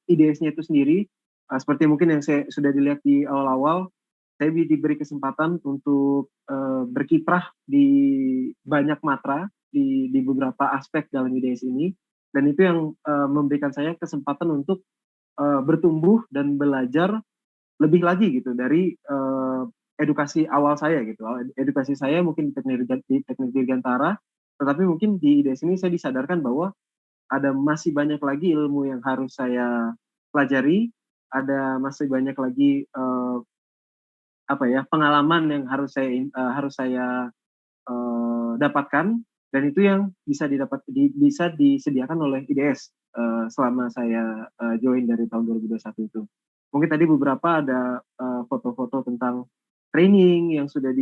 IDS-nya itu sendiri, seperti mungkin yang saya sudah dilihat di awal-awal, saya diberi kesempatan untuk berkiprah di banyak matra di beberapa aspek dalam IDS ini, dan itu yang memberikan saya kesempatan untuk bertumbuh dan belajar lebih lagi gitu dari edukasi awal saya gitu. Edukasi saya mungkin di teknik dirgantara, tetapi mungkin di IDS ini saya disadarkan bahwa ada masih banyak lagi ilmu yang harus saya pelajari, ada masih banyak lagi pengalaman yang harus saya dapatkan, dan itu yang bisa disediakan oleh IDS selama saya join dari tahun 2021 itu. Mungkin tadi beberapa ada foto-foto tentang training yang sudah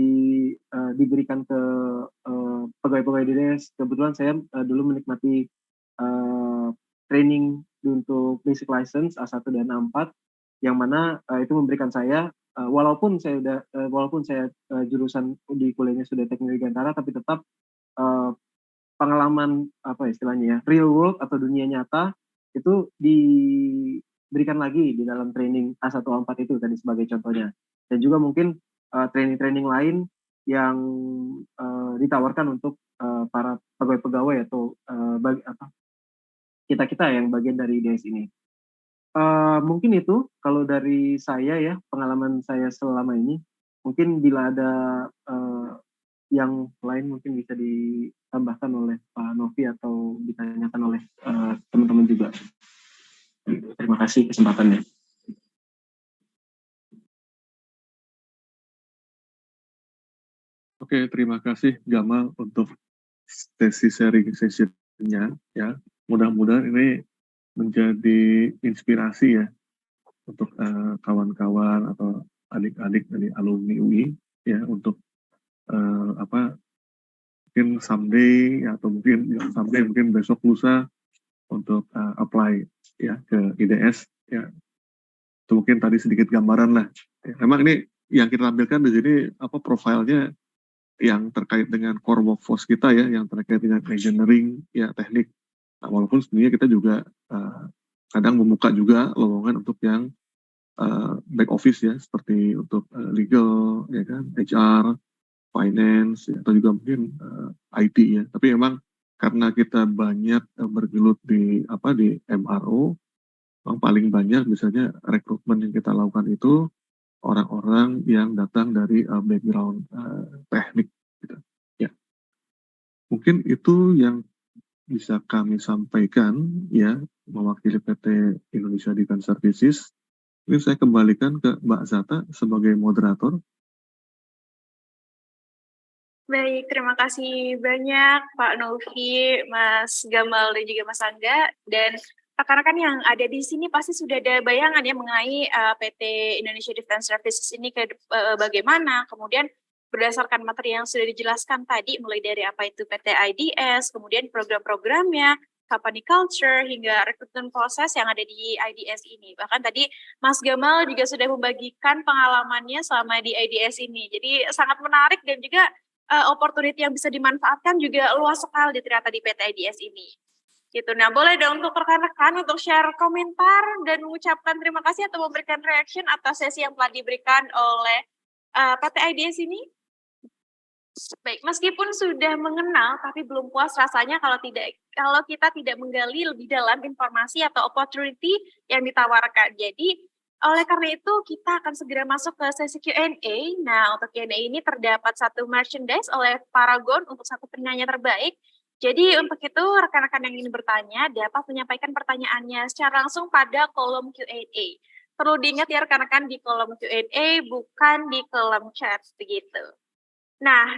diberikan ke pegawai-pegawai IDS. Kebetulan saya dulu menikmati training untuk basic license A1 dan A4, yang mana itu memberikan saya walaupun saya jurusan di kuliahnya sudah teknik dirgantara, tapi tetap pengalaman real world atau dunia nyata itu diberikan lagi di dalam training A1 A4 itu tadi sebagai contohnya. Dan juga mungkin training-training lain yang ditawarkan untuk para pegawai-pegawai atau kita yang bagian dari IDS ini. Mungkin itu kalau dari saya ya, pengalaman saya selama ini. Mungkin bila ada yang lain mungkin bisa ditambahkan oleh Pak Novi atau ditanyakan oleh teman-teman juga. Terima kasih kesempatannya. Oke, terima kasih Gamal untuk sesi sharing sessionnya ya. Mudah-mudahan ini menjadi inspirasi ya untuk kawan-kawan atau adik-adik dari alumni UI ya, untuk mungkin someday ya, atau mungkin besok lusa untuk apply ya ke IDS ya. Itu mungkin tadi sedikit gambaran lah. Ya, memang ini yang kita tampilkan di sini profilnya yang terkait dengan core workforce kita ya, yang terkait dengan engineering ya, teknik. Nah, walaupun sebenarnya kita juga kadang membuka juga lowongan untuk yang back office ya, seperti untuk legal ya kan, HR, finance ya, atau juga mungkin IT ya. Tapi memang karena kita banyak bergelut di MRO, memang paling banyak misalnya rekrutmen yang kita lakukan itu orang-orang yang datang dari background teknik gitu. Ya. Mungkin itu yang bisa kami sampaikan ya, mewakili PT Indonesia Defense Services. Ini saya kembalikan ke Mbak Zata sebagai moderator. Baik, terima kasih banyak Pak Novi, Mas Gamal, dan juga Mas Angga. Dan rekan-rekan yang ada di sini pasti sudah ada bayangan ya mengenai PT Indonesia Defense Services ini bagaimana. Kemudian berdasarkan materi yang sudah dijelaskan tadi, mulai dari apa itu PT IDS, kemudian program-programnya, company culture, hingga rekrutmen proses yang ada di IDS ini. Bahkan tadi Mas Gamal juga sudah membagikan pengalamannya selama di IDS ini. Jadi sangat menarik, dan juga opportunity yang bisa dimanfaatkan juga luas sekali ternyata di PT IDS ini. Gitu. Nah, boleh dong untuk rekan-rekan untuk share komentar dan mengucapkan terima kasih atau memberikan reaction atas sesi yang telah diberikan oleh PT IDS ini. Baik, meskipun sudah mengenal tapi belum puas rasanya kalau kita tidak menggali lebih dalam informasi atau opportunity yang ditawarkan. Jadi oleh karena itu kita akan segera masuk ke sesi Q&A. Nah, untuk Q&A ini terdapat satu merchandise oleh Paragon untuk satu penanya terbaik. Jadi untuk itu rekan-rekan yang ingin bertanya dapat menyampaikan pertanyaannya secara langsung pada kolom Q&A. Perlu diingat ya rekan-rekan, di kolom Q&A bukan di kolom chat begitu. Nah,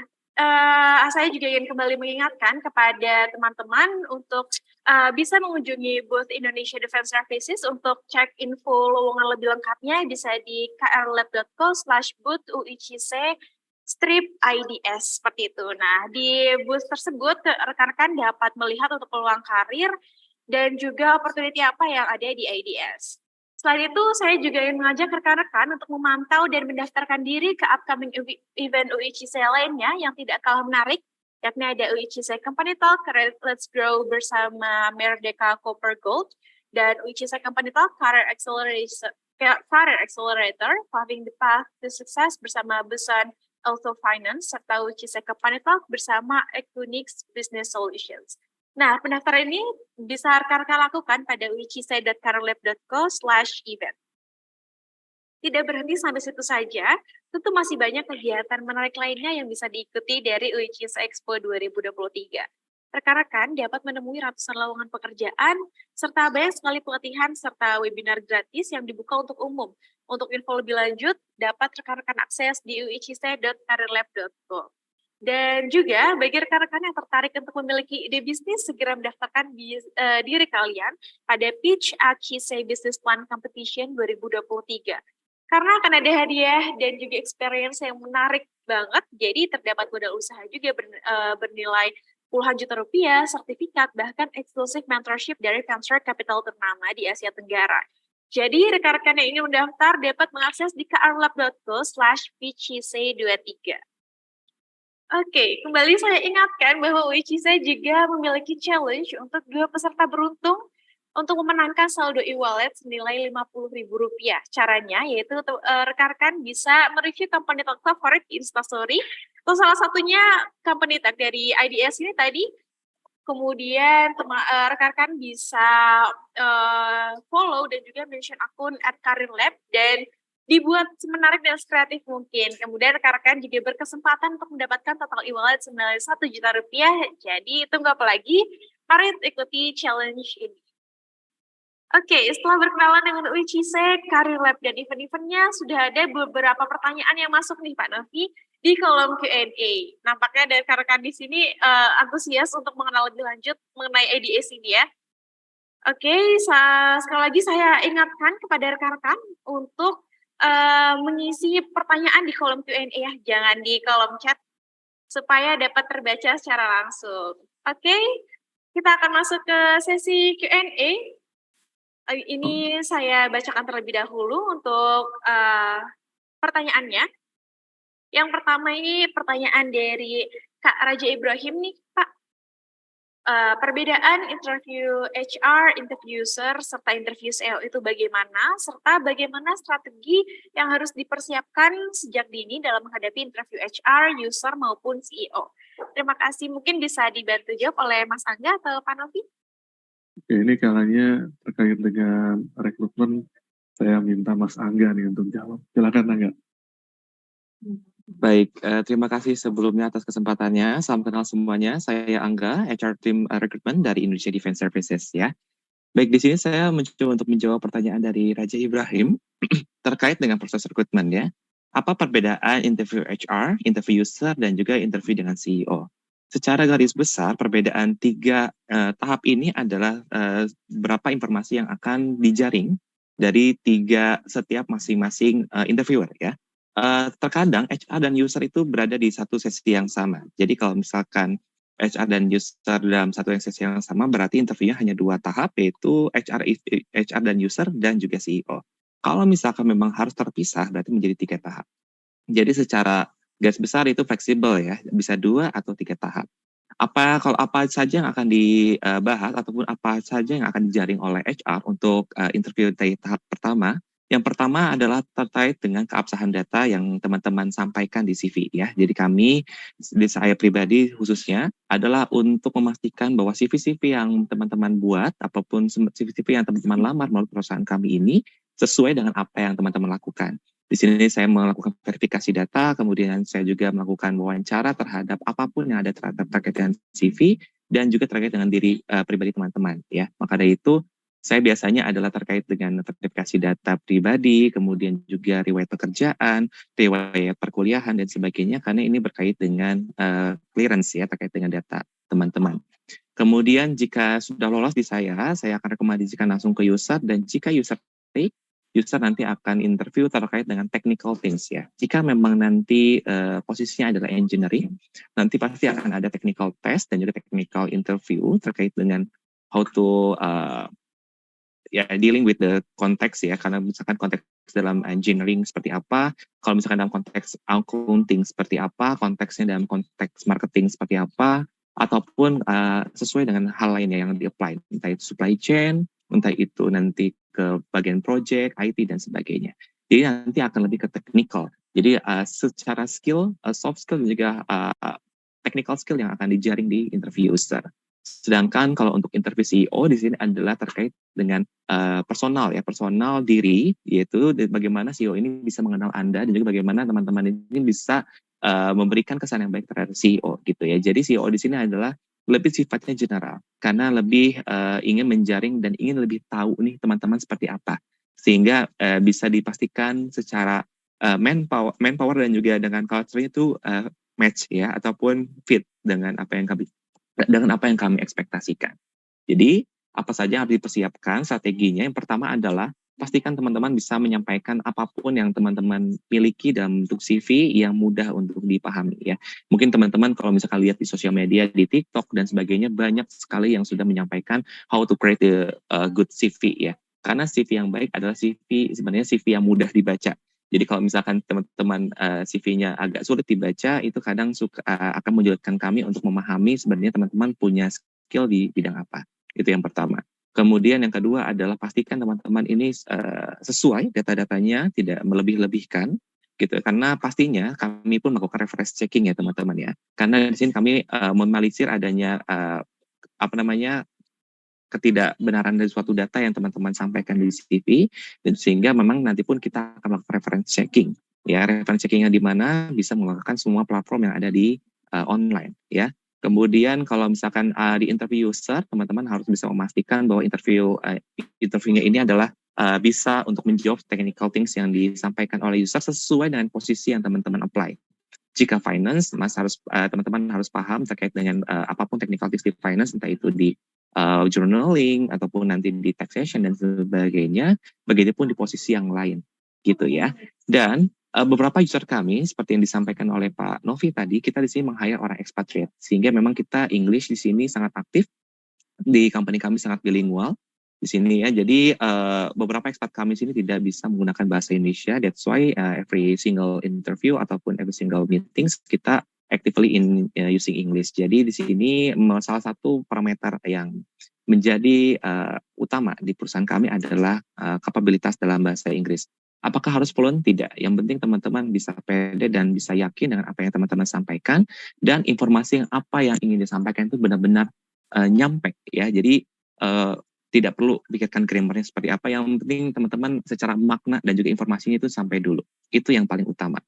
saya juga ingin kembali mengingatkan kepada teman-teman untuk bisa mengunjungi booth Indonesia Defense Services untuk cek info lowongan lebih lengkapnya bisa di krlab.co/booth UICC Strip IDS seperti itu. Nah, di booth tersebut rekan-rekan dapat melihat untuk peluang karir dan juga opportunity apa yang ada di IDS. Selain itu, saya juga ingin mengajak rekan-rekan untuk memantau dan mendaftarkan diri ke upcoming event UICC lainnya yang tidak kalah menarik, yakni ada UICC Company Talk, Let's Grow bersama Merdeka Copper Gold, dan UICC Company Talk, Career Accelerator, Paving the Path to Success bersama Busan Auto Finance, serta UICC Company Talk bersama Equinix Business Solutions. Nah, pendaftaran ini bisa rekan-rekan lakukan pada uicc.careerlab.co/event. Tidak berhenti sampai situ saja, tentu masih banyak kegiatan menarik lainnya yang bisa diikuti dari UICC Expo 2023. Rekan-rekan dapat menemui ratusan lowongan pekerjaan, serta banyak sekali pelatihan serta webinar gratis yang dibuka untuk umum. Untuk info lebih lanjut, dapat rekan-rekan akses di uicc.careerlab.co. Dan juga bagi rekan-rekan yang tertarik untuk memiliki ide bisnis, segera mendaftarkan diri kalian pada Pitch ACC Business Plan Competition 2023. Karena akan ada hadiah dan juga experience yang menarik banget, jadi terdapat modal usaha juga bernilai puluhan juta rupiah, sertifikat, bahkan eksklusif mentorship dari venture capital ternama di Asia Tenggara. Jadi rekan-rekan yang ingin mendaftar dapat mengakses di careerlab.co/pitchc23. Oke, kembali saya ingatkan bahwa UICC juga memiliki challenge untuk 2 peserta beruntung untuk memenangkan saldo e-wallet senilai Rp50.000. Caranya yaitu rekan-rekan bisa mereview company talk favorit di Instastory, atau salah satunya company talk dari IDS ini tadi. Kemudian rekan-rekan bisa follow dan juga mention akun @careerlab dan dibuat semenarik dan sekreatif mungkin. Kemudian rekan-rekan juga berkesempatan untuk mendapatkan total e-wallet senilai Rp1 juta. Jadi tunggu apa lagi? Mari ikuti challenge ini. Oke, setelah berkenalan dengan UICC, Career Lab, dan event-eventnya, sudah ada beberapa pertanyaan yang masuk nih Pak Novi di kolom Q&A. Nampaknya dari rekan-rekan di sini antusias untuk mengenal lebih lanjut mengenai IDS ini ya. Oke, sekali lagi saya ingatkan kepada rekan-rekan untuk mengisi pertanyaan di kolom Q&A ya, jangan di kolom chat, supaya dapat terbaca secara langsung. Oke, kita akan masuk ke sesi Q&A. Ini saya bacakan terlebih dahulu untuk pertanyaannya. Yang pertama ini pertanyaan dari Kak Raja Ibrahim nih, Pak. Perbedaan interview HR, interview user, serta interview CEO itu bagaimana? Serta bagaimana strategi yang harus dipersiapkan sejak dini dalam menghadapi interview HR, user, maupun CEO? Terima kasih. Mungkin bisa dibantu jawab oleh Mas Angga atau Pak Novi? Oke, ini kalanya terkait dengan rekrutmen, saya minta Mas Angga nih untuk jawab. Silakan Angga. Baik, terima kasih sebelumnya atas kesempatannya. Salam kenal semuanya, saya Angga, HR Team Recruitment dari Indonesia Defense Services ya. Baik, di sini saya mencoba untuk menjawab pertanyaan dari Raja Ibrahim terkait dengan proses rekrutmen ya. Apa perbedaan interview HR, interview user, dan juga interview dengan CEO? Secara garis besar, perbedaan 3 tahap ini adalah berapa informasi yang akan dijaring dari setiap masing-masing interviewer ya. Terkadang HR dan user itu berada di satu sesi yang sama. Jadi kalau misalkan HR dan user dalam satu sesi yang sama, berarti interviewnya hanya 2 tahap, yaitu HR dan user dan juga CEO. Kalau misalkan memang harus terpisah, berarti menjadi 3 tahap. Jadi secara garis besar itu fleksibel ya, bisa 2 atau 3 tahap. Kalau apa saja yang akan dibahas ataupun apa saja yang akan dijaring oleh HR untuk interview dari tahap pertama. Yang pertama adalah terkait dengan keabsahan data yang teman-teman sampaikan di CV ya. Jadi saya pribadi khususnya adalah untuk memastikan bahwa CV-CV yang teman-teman buat apapun CV-CV yang teman-teman lamar melalui perusahaan kami ini sesuai dengan apa yang teman-teman lakukan. Di sini saya melakukan verifikasi data, kemudian saya juga melakukan wawancara terhadap apapun yang ada terkait dengan CV dan juga terkait dengan diri pribadi teman-teman ya. Maka dari itu saya biasanya adalah terkait dengan verifikasi data pribadi, kemudian juga riwayat pekerjaan, riwayat perkuliahan dan sebagainya, karena ini berkait dengan clearance ya, terkait dengan data teman-teman. Kemudian jika sudah lolos di saya akan rekomendasikan langsung ke user, dan jika user user nanti akan interview terkait dengan technical things ya. Jika memang nanti posisinya adalah engineering, nanti pasti akan ada technical test dan juga technical interview terkait dengan how to ya dealing with the context ya, karena misalkan konteks dalam engineering seperti apa, kalau misalkan dalam konteks accounting seperti apa, konteksnya dalam konteks marketing seperti apa, ataupun sesuai dengan hal lainnya yang di-apply, entah itu supply chain, entah itu nanti ke bagian project, IT, dan sebagainya. Jadi nanti akan lebih ke technical. Jadi secara skill, soft skill, dan juga technical skill yang akan dijaring di interview user. Sedangkan kalau untuk interview CEO di sini adalah terkait dengan personal ya, personal diri, yaitu bagaimana CEO ini bisa mengenal Anda dan juga bagaimana teman-teman ini bisa memberikan kesan yang baik terhadap CEO gitu ya. Jadi CEO di sini adalah lebih sifatnya general karena lebih ingin menjaring dan ingin lebih tahu nih teman-teman seperti apa, sehingga bisa dipastikan secara manpower dan juga dengan culture itu match ya, ataupun fit dengan apa yang kami ekspektasikan. Jadi, apa saja yang harus dipersiapkan strateginya? Yang pertama adalah pastikan teman-teman bisa menyampaikan apapun yang teman-teman miliki dalam bentuk CV yang mudah untuk dipahami ya. Mungkin teman-teman kalau misalkan lihat di sosial media, di TikTok dan sebagainya, banyak sekali yang sudah menyampaikan how to create a good CV ya. Karena CV yang baik adalah sebenarnya CV yang mudah dibaca. Jadi kalau misalkan teman-teman CV-nya agak sulit dibaca, itu kadang akan menyulitkan kami untuk memahami sebenarnya teman-teman punya skill di bidang apa. Itu yang pertama. Kemudian yang kedua adalah pastikan teman-teman ini sesuai data-datanya, tidak melebih-lebihkan, gitu. Karena pastinya kami pun melakukan reference checking ya teman-teman ya. Karena di sini kami meminimalisir adanya ketidakbenaran dari suatu data yang teman-teman sampaikan di CV, dan sehingga memang nanti pun kita akan melakukan reference checking. Ya, reference checkingnya di mana bisa menggunakan semua platform yang ada di online. Ya, kemudian kalau misalkan di interview user, teman-teman harus bisa memastikan bahwa interviewnya ini adalah bisa untuk menjawab technical things yang disampaikan oleh user sesuai dengan posisi yang teman-teman apply. Jika finance, teman-teman harus paham terkait dengan apapun technical things di finance, entah itu di journaling ataupun nanti di taxation dan sebagainya, begitupun di posisi yang lain gitu ya. Dan beberapa user kami seperti yang disampaikan oleh Pak Novi tadi, kita di sini meng-hire orang expatriate sehingga memang kita English di sini sangat aktif, di company kami sangat bilingual di sini ya. Jadi beberapa expat kami sini tidak bisa menggunakan bahasa Indonesia, that's why every single interview ataupun every single meetings kita actively using English. Jadi di sini salah satu parameter yang menjadi utama di perusahaan kami adalah kapabilitas dalam bahasa Inggris. Apakah harus fluent? Tidak. Yang penting teman-teman bisa pede dan bisa yakin dengan apa yang teman-teman sampaikan, dan informasi apa yang ingin disampaikan itu benar-benar nyampe ya. Jadi tidak perlu pikirkan grammarnya seperti apa. Yang penting teman-teman secara makna dan juga informasinya itu sampai dulu. Itu yang paling utama.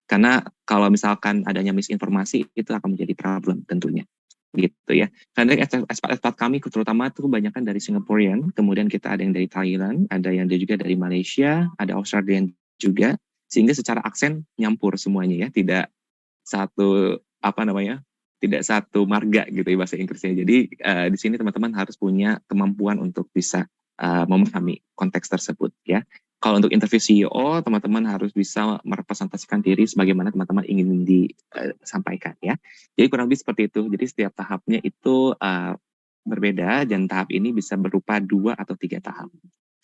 Karena kalau misalkan adanya misinformasi, itu akan menjadi problem tentunya. Gitu ya. Karena expat kami terutama itu kebanyakan dari Singaporean, kemudian kita ada yang dari Thailand, ada yang juga dari Malaysia, ada Australian juga, sehingga secara aksen nyampur semuanya ya, tidak satu marga gitu ya bahasa Inggrisnya. Jadi di sini teman-teman harus punya kemampuan untuk bisa memahami konteks tersebut ya. Kalau untuk interview CEO, teman-teman harus bisa merepresentasikan diri sebagaimana teman-teman ingin disampaikan ya. Jadi kurang lebih seperti itu. Jadi setiap tahapnya itu berbeda, dan tahap ini bisa berupa 2 atau 3 tahap.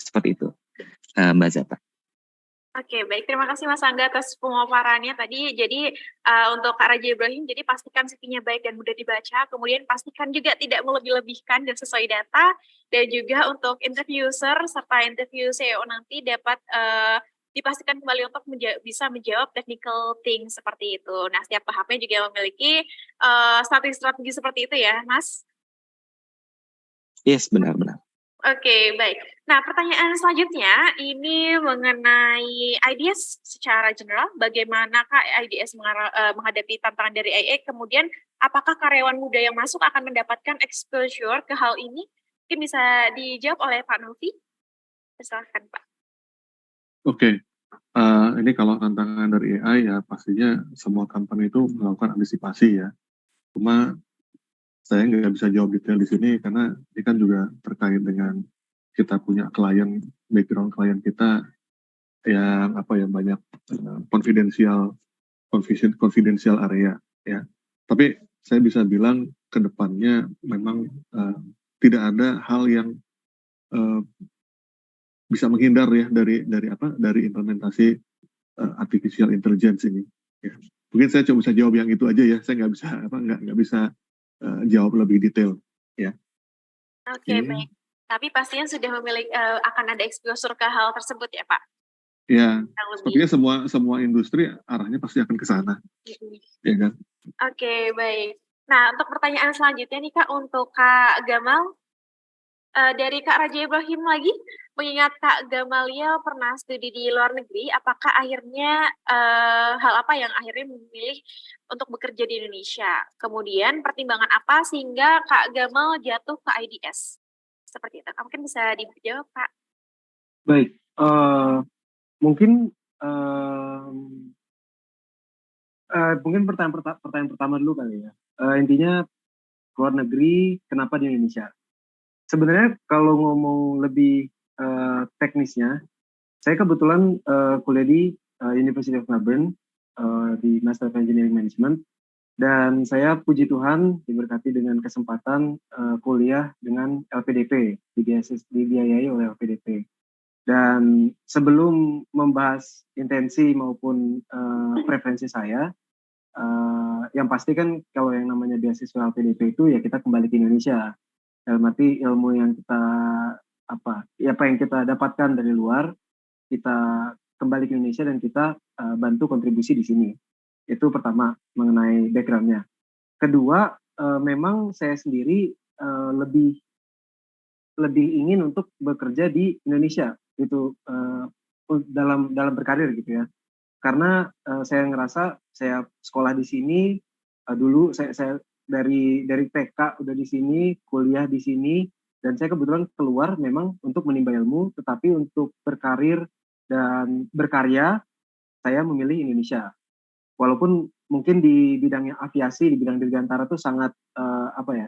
Seperti itu, Mbak Zata. Oke, baik. Terima kasih Mas Angga atas pemaparannya tadi. Jadi untuk Kak Raja Ibrahim, jadi pastikan CV-nya baik dan mudah dibaca. Kemudian pastikan juga tidak melebih-lebihkan dan sesuai data. Dan juga untuk interview user serta interview CEO nanti dapat dipastikan kembali untuk bisa menjawab technical things seperti itu. Nah, setiap tahapnya juga memiliki strategi-strategi seperti itu ya, Mas? Yes, benar-benar. Oke, baik. Nah, pertanyaan selanjutnya ini mengenai IDS secara general. Bagaimanakah IDS menghadapi tantangan dari AI? Kemudian, apakah karyawan muda yang masuk akan mendapatkan exposure ke hal ini? Mungkin bisa dijawab oleh Pak Novi. Silakan, Pak. Oke. Ini kalau tantangan dari AI ya pastinya semua company itu melakukan antisipasi ya. Cuma saya nggak bisa jawab detail di sini karena ini kan juga terkait dengan kita punya klien, background klien kita yang banyak confidential area ya. Tapi saya bisa bilang ke depannya memang tidak ada hal yang bisa menghindar ya dari implementasi artificial intelligence ini. Ya. Mungkin saya cuma bisa jawab yang itu aja ya. Saya nggak bisa jawab lebih detail ya. Oke, baik. Tapi pastinya sudah memiliki akan ada exposure ke hal tersebut ya Pak? Ya, sepertinya semua industri arahnya pasti akan ke sana. Ya kan? Oke, baik. Nah, untuk pertanyaan selanjutnya nih Kak, untuk Kak Gamal, dari Kak Raja Ibrahim lagi, mengingat Kak Gamalia pernah studi di luar negeri, apakah akhirnya hal apa yang akhirnya memilih untuk bekerja di Indonesia? Kemudian pertimbangan apa sehingga Kak Gamal jatuh ke IDS? Seperti itu. Mungkin bisa dijawab Kak. Baik, mungkin pertanyaan pertama dulu kali ya. Intinya luar negeri, kenapa di Indonesia? Sebenarnya kalau ngomong lebih teknisnya, saya kebetulan kuliah di University of Melbourne di Master of Engineering Management, dan saya puji Tuhan diberkati dengan kesempatan kuliah dengan LPDP, dibiayai oleh LPDP. Dan sebelum membahas intensi maupun preferensi saya, yang pasti kan kalau yang namanya beasiswa LPDP itu ya kita kembali ke Indonesia. Dalam arti ilmu yang kita apa yang kita dapatkan dari luar, kita kembali ke Indonesia dan kita bantu kontribusi di sini. Itu pertama mengenai backgroundnya. Kedua, memang saya sendiri lebih ingin untuk bekerja di Indonesia itu dalam berkarir gitu ya. Karena saya ngerasa saya sekolah di sini dulu saya dari TK udah di sini, kuliah di sini, dan saya kebetulan keluar memang untuk menimba ilmu, tetapi untuk berkarir dan berkarya saya memilih Indonesia. Walaupun mungkin di bidangnya aviasi, di bidang dirgantara itu sangat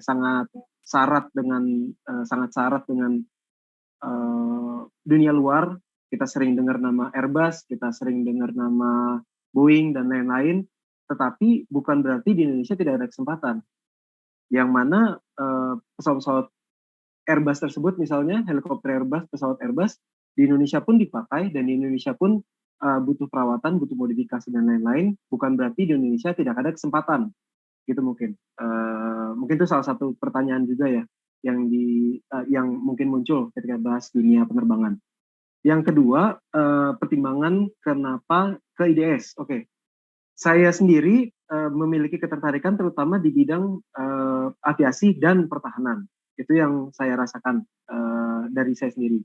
sangat syarat dengan dunia luar. Kita sering dengar nama Airbus, kita sering dengar nama Boeing dan lain-lain, tetapi bukan berarti di Indonesia tidak ada kesempatan. Yang mana pesawat-pesawat Airbus tersebut misalnya, helikopter Airbus, pesawat Airbus, di Indonesia pun dipakai, dan di Indonesia pun butuh perawatan, butuh modifikasi dan lain-lain. Bukan berarti di Indonesia tidak ada kesempatan, gitu mungkin. Mungkin itu salah satu pertanyaan juga ya, yang mungkin muncul ketika bahas dunia penerbangan. Yang kedua, pertimbangan kenapa ke IDS. Oke. Saya sendiri memiliki ketertarikan terutama di bidang aviasi dan pertahanan. Itu yang saya rasakan dari saya sendiri.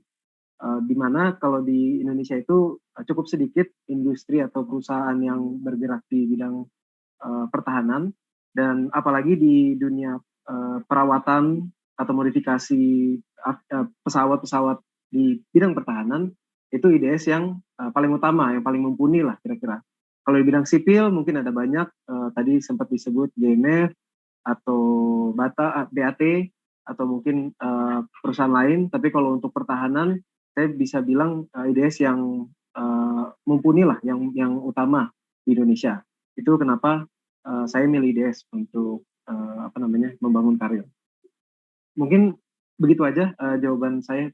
Di mana kalau di Indonesia itu cukup sedikit industri atau perusahaan yang bergerak di bidang pertahanan, dan apalagi di dunia perawatan atau modifikasi pesawat-pesawat di bidang pertahanan, itu IDS yang paling utama, yang paling mumpuni lah kira-kira. Kalau di bidang sipil mungkin ada banyak, tadi sempat disebut GMF atau BAT atau mungkin perusahaan lain, tapi kalau untuk pertahanan saya bisa bilang IDS yang mumpuni lah, yang utama di Indonesia. Itu kenapa saya milih IDS untuk membangun karir. Mungkin begitu aja jawaban saya.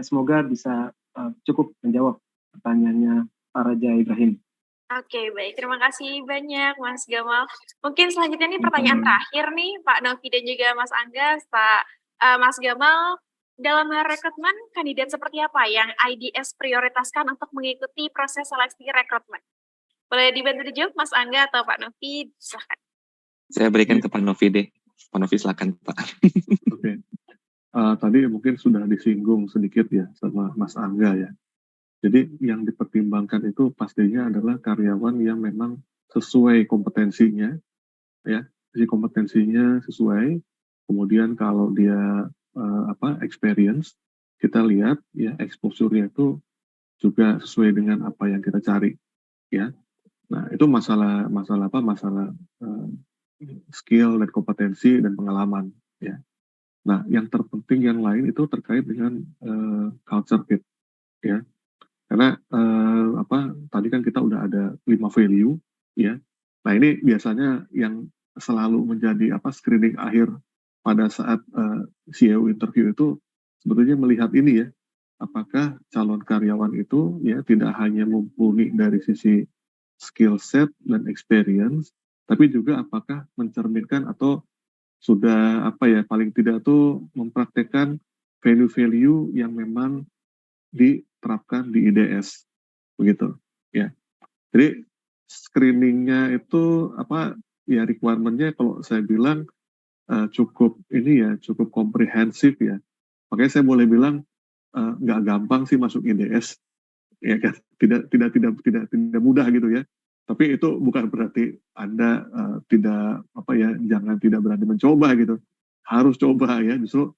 Semoga bisa cukup menjawab pertanyaannya Pak Raja Ibrahim. Oke, baik. Terima kasih banyak Mas Gamal. Mungkin selanjutnya nih pertanyaan terakhir nih Pak Novi dan juga Mas Angga. Pak Mas Gamal, dalam hal rekrutmen, kandidat seperti apa yang IDS prioritaskan untuk mengikuti proses seleksi rekrutmen? Boleh dibantu dijawab Mas Angga atau Pak Novi? Silahkan. Saya berikan ke Pak Novi deh. Pak Novi silakan Pak. Oke. Tadi mungkin sudah disinggung sedikit ya sama Mas Angga ya. Jadi yang dipertimbangkan itu pastinya adalah karyawan yang memang sesuai kompetensinya, ya. Jadi kompetensinya sesuai. Kemudian kalau dia experience, kita lihat ya exposure-nya itu juga sesuai dengan apa yang kita cari, ya. Nah itu masalah skill dan kompetensi dan pengalaman, ya. Nah yang terpenting yang lain itu terkait dengan culture fit, ya. Karena tadi kan kita udah ada 5 value ya. Nah ini biasanya yang selalu menjadi screening akhir pada saat CEO interview itu sebetulnya melihat ini ya, apakah calon karyawan itu ya tidak hanya mumpuni dari sisi skill set dan experience, tapi juga apakah mencerminkan atau sudah paling tidak tuh mempraktekkan value-value yang memang diterapkan di IDS begitu ya. Jadi screeningnya itu requirement-nya kalau saya bilang cukup komprehensif ya. Makanya saya boleh bilang nggak gampang sih masuk IDS ya kan, tidak mudah gitu ya. Tapi itu bukan berarti Anda jangan tidak berani mencoba gitu. Harus coba ya. Justru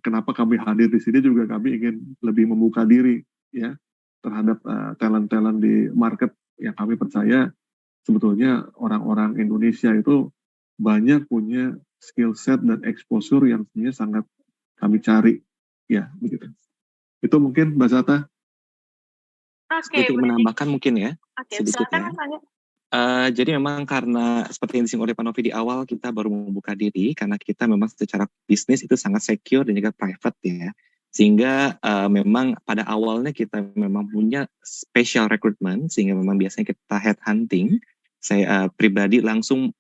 kenapa kami hadir di sini juga kami ingin lebih membuka diri ya terhadap talent-talent di market yang kami percaya sebetulnya orang-orang Indonesia itu banyak punya skill set dan exposure yang sebenarnya sangat kami cari ya begitu. Itu mungkin Mbak Zata. Sedikit menambahkan mungkin ya, sedikit silakan, ya. Jadi memang karena seperti yang disinggung oleh Pak Novi di awal, kita baru membuka diri karena kita memang secara bisnis itu sangat secure dan juga private ya. Sehingga memang pada awalnya kita memang punya special recruitment, sehingga memang biasanya kita headhunting. Saya pribadi langsung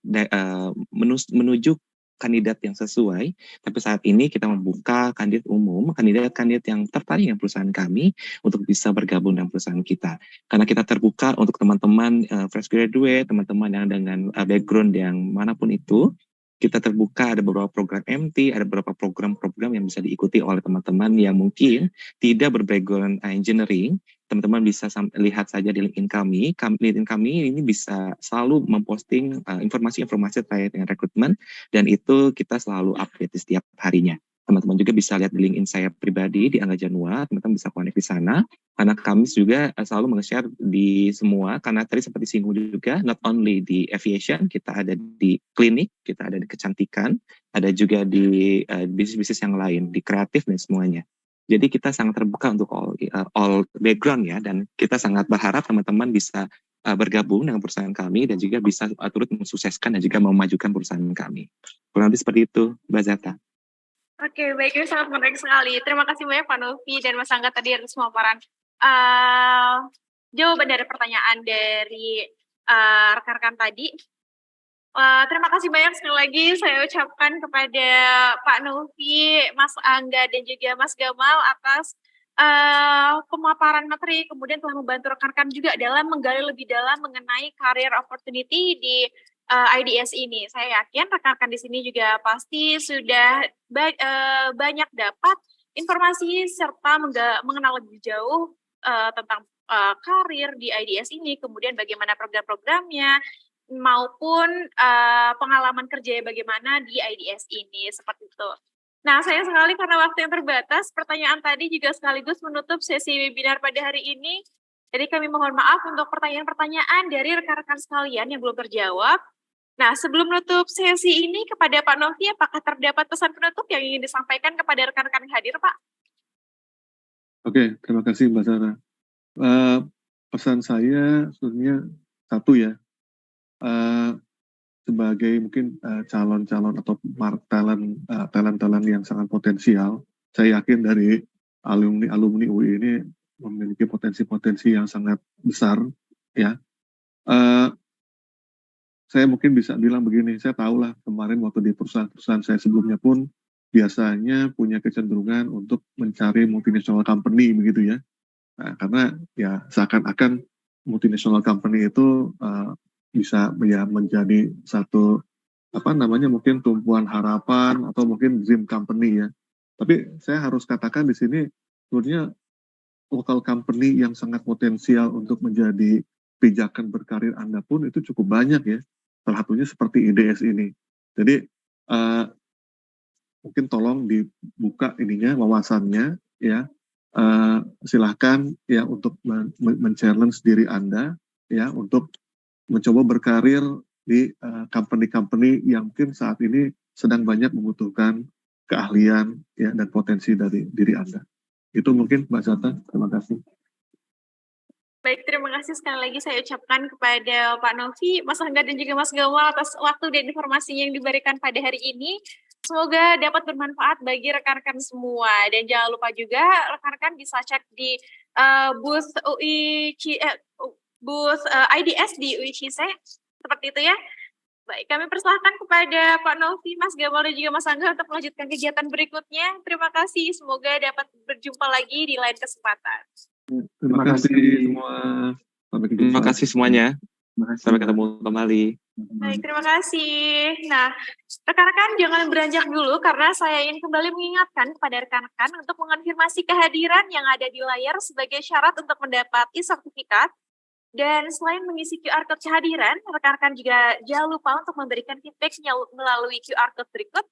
menuju kandidat yang sesuai, tapi saat ini kita membuka kandidat umum, kandidat yang tertarik dengan perusahaan kami untuk bisa bergabung dengan perusahaan kita. Karena kita terbuka untuk teman-teman fresh graduate, teman-teman yang dengan background yang manapun itu, kita terbuka, ada beberapa program MT, ada beberapa program-program yang bisa diikuti oleh teman-teman yang mungkin tidak berbackground engineering. Teman-teman bisa lihat saja di LinkedIn kami. LinkedIn kami ini bisa selalu memposting informasi-informasi terkait dengan rekrutmen, dan itu kita selalu update di setiap harinya. Teman-teman juga bisa lihat di LinkedIn saya pribadi, di Angga Janua, teman-teman bisa connect di sana. Karena kami juga selalu meng-share di semua, karena tadi seperti singgung juga, not only di aviation, kita ada di klinik, kita ada di kecantikan, ada juga di bisnis-bisnis yang lain, di kreatif dan semuanya. Jadi kita sangat terbuka untuk all background ya, dan kita sangat berharap teman-teman bisa bergabung dengan perusahaan kami dan juga bisa turut mensukseskan dan juga memajukan perusahaan kami. Kurang lebih seperti itu, Mbak Zata. Oke, baik, ini sangat menarik sekali. Terima kasih banyak Pak Novi dan Mas Angga tadi atas pemaparan jawaban dari pertanyaan dari rekan-rekan tadi. Terima kasih banyak sekali lagi saya ucapkan kepada Pak Novi, Mas Angga, dan juga Mas Gamal atas pemaparan materi, kemudian telah membantu rekan-rekan juga dalam menggali lebih dalam mengenai career opportunity di IDS ini. Saya yakin rekan-rekan di sini juga pasti sudah banyak dapat informasi serta mengenal lebih jauh tentang karir di IDS ini, kemudian bagaimana program-programnya, maupun pengalaman kerja bagaimana di IDS ini, seperti itu. Nah, sayang sekali karena waktu yang terbatas, pertanyaan tadi juga sekaligus menutup sesi webinar pada hari ini. Jadi kami mohon maaf untuk pertanyaan-pertanyaan dari rekan-rekan sekalian yang belum terjawab. Nah, sebelum menutup sesi ini kepada Pak Novi, apakah terdapat pesan penutup yang ingin disampaikan kepada rekan-rekan yang hadir, Pak? Oke, terima kasih Mbak Sarah. Pesan saya sebenarnya satu ya, sebagai mungkin calon-calon atau talent yang sangat potensial, saya yakin dari alumni UI ini memiliki potensi-potensi yang sangat besar ya. Saya mungkin bisa bilang begini, saya tahu lah kemarin waktu di perusahaan saya sebelumnya pun biasanya punya kecenderungan untuk mencari multinational company begitu ya. Nah, karena ya seakan-akan multinational company itu bisa ya menjadi satu mungkin tumpuan harapan atau mungkin dream company ya. Tapi saya harus katakan di sini sebenarnya local company yang sangat potensial untuk menjadi pijakan berkarir Anda pun itu cukup banyak ya. Salah satunya seperti IDS ini. Jadi mungkin tolong dibuka ininya wawasannya ya. Silahkan ya untuk men-challenge diri Anda ya untuk mencoba berkarir di company-company yang mungkin saat ini sedang banyak membutuhkan keahlian ya dan potensi dari diri Anda. Itu mungkin Mbak Zata, terima kasih. Baik, terima kasih sekali lagi saya ucapkan kepada Pak Novi, Mas Angga, dan juga Mas Gamal atas waktu dan informasinya yang diberikan pada hari ini. Semoga dapat bermanfaat bagi rekan-rekan semua. Dan jangan lupa juga rekan-rekan bisa cek di booth IDS di UICC, seperti itu ya. Baik, kami persilahkan kepada Pak Novi, Mas Gamal, dan juga Mas Angga untuk melanjutkan kegiatan berikutnya. Terima kasih, semoga dapat berjumpa lagi di lain kesempatan. Terima kasih semua. Sampai ketemu. Terima kasih semuanya. Sampai ketemu kembali. Baik, terima kasih. Nah, rekan-rekan jangan beranjak dulu karena saya ingin kembali mengingatkan kepada rekan-rekan untuk mengonfirmasi kehadiran yang ada di layar sebagai syarat untuk mendapati sertifikat. Dan selain mengisi QR Code kehadiran, rekan-rekan juga jangan lupa untuk memberikan feedback melalui QR Code berikut,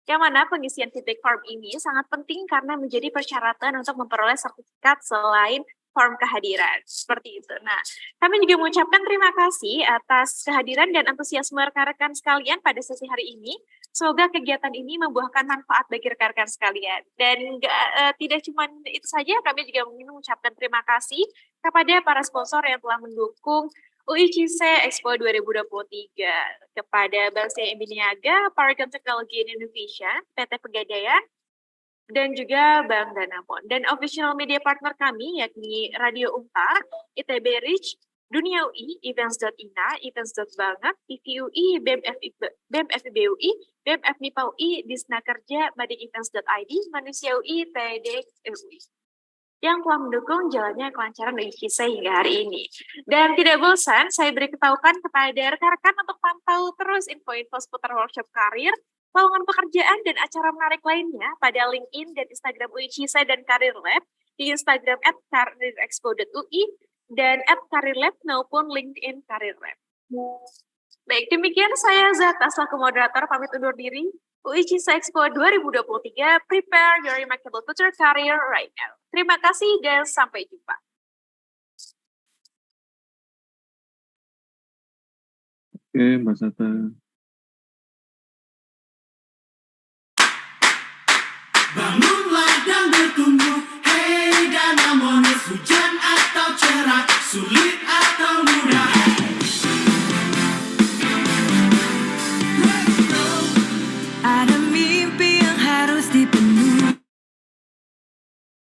yang mana pengisian feedback form ini sangat penting karena menjadi persyaratan untuk memperoleh sertifikat selain form kehadiran. Seperti itu. Nah, kami juga mengucapkan terima kasih atas kehadiran dan antusiasme rekan-rekan sekalian pada sesi hari ini. Semoga kegiatan ini membuahkan manfaat bagi rekan-rekan sekalian. Dan tidak cuma itu saja, kami juga ingin mengucapkan terima kasih kepada para sponsor yang telah mendukung UICC Expo 2023, kepada Bank CIMB Niaga, Paragon Technology and Innovation, PT Pegadaian, dan juga Bank Danamon. Dan official media partner kami yakni Radio Untar, ITB Reach, Dunia UI, Events.ina, Events.banget, TV UI, BEM FIB UI, BEM FMIPA UI, Disna Kerja, Mading Events.id, Manusia UI, TEDx UI, yang telah mendukung jalannya kelancaran UICC hingga hari ini. Dan tidak bosan, saya beritahukan kepada rekan-rekan untuk pantau terus info-info seputar workshop karir, lowongan pekerjaan, dan acara menarik lainnya pada LinkedIn dan Instagram UICC dan Karir Lab di Instagram @karirexpo.ui dan @karirlab maupun LinkedIn Karir Lab. Baik, demikian saya Zata selaku moderator pamit undur diri. UICC Expo 2023, prepare your remarkable future career right now. Terima kasih dan sampai jumpa. Oke, Mbak Sata. Bangunlah dan bertumbuh, hei Danamonis, hujan atau cerah, sulit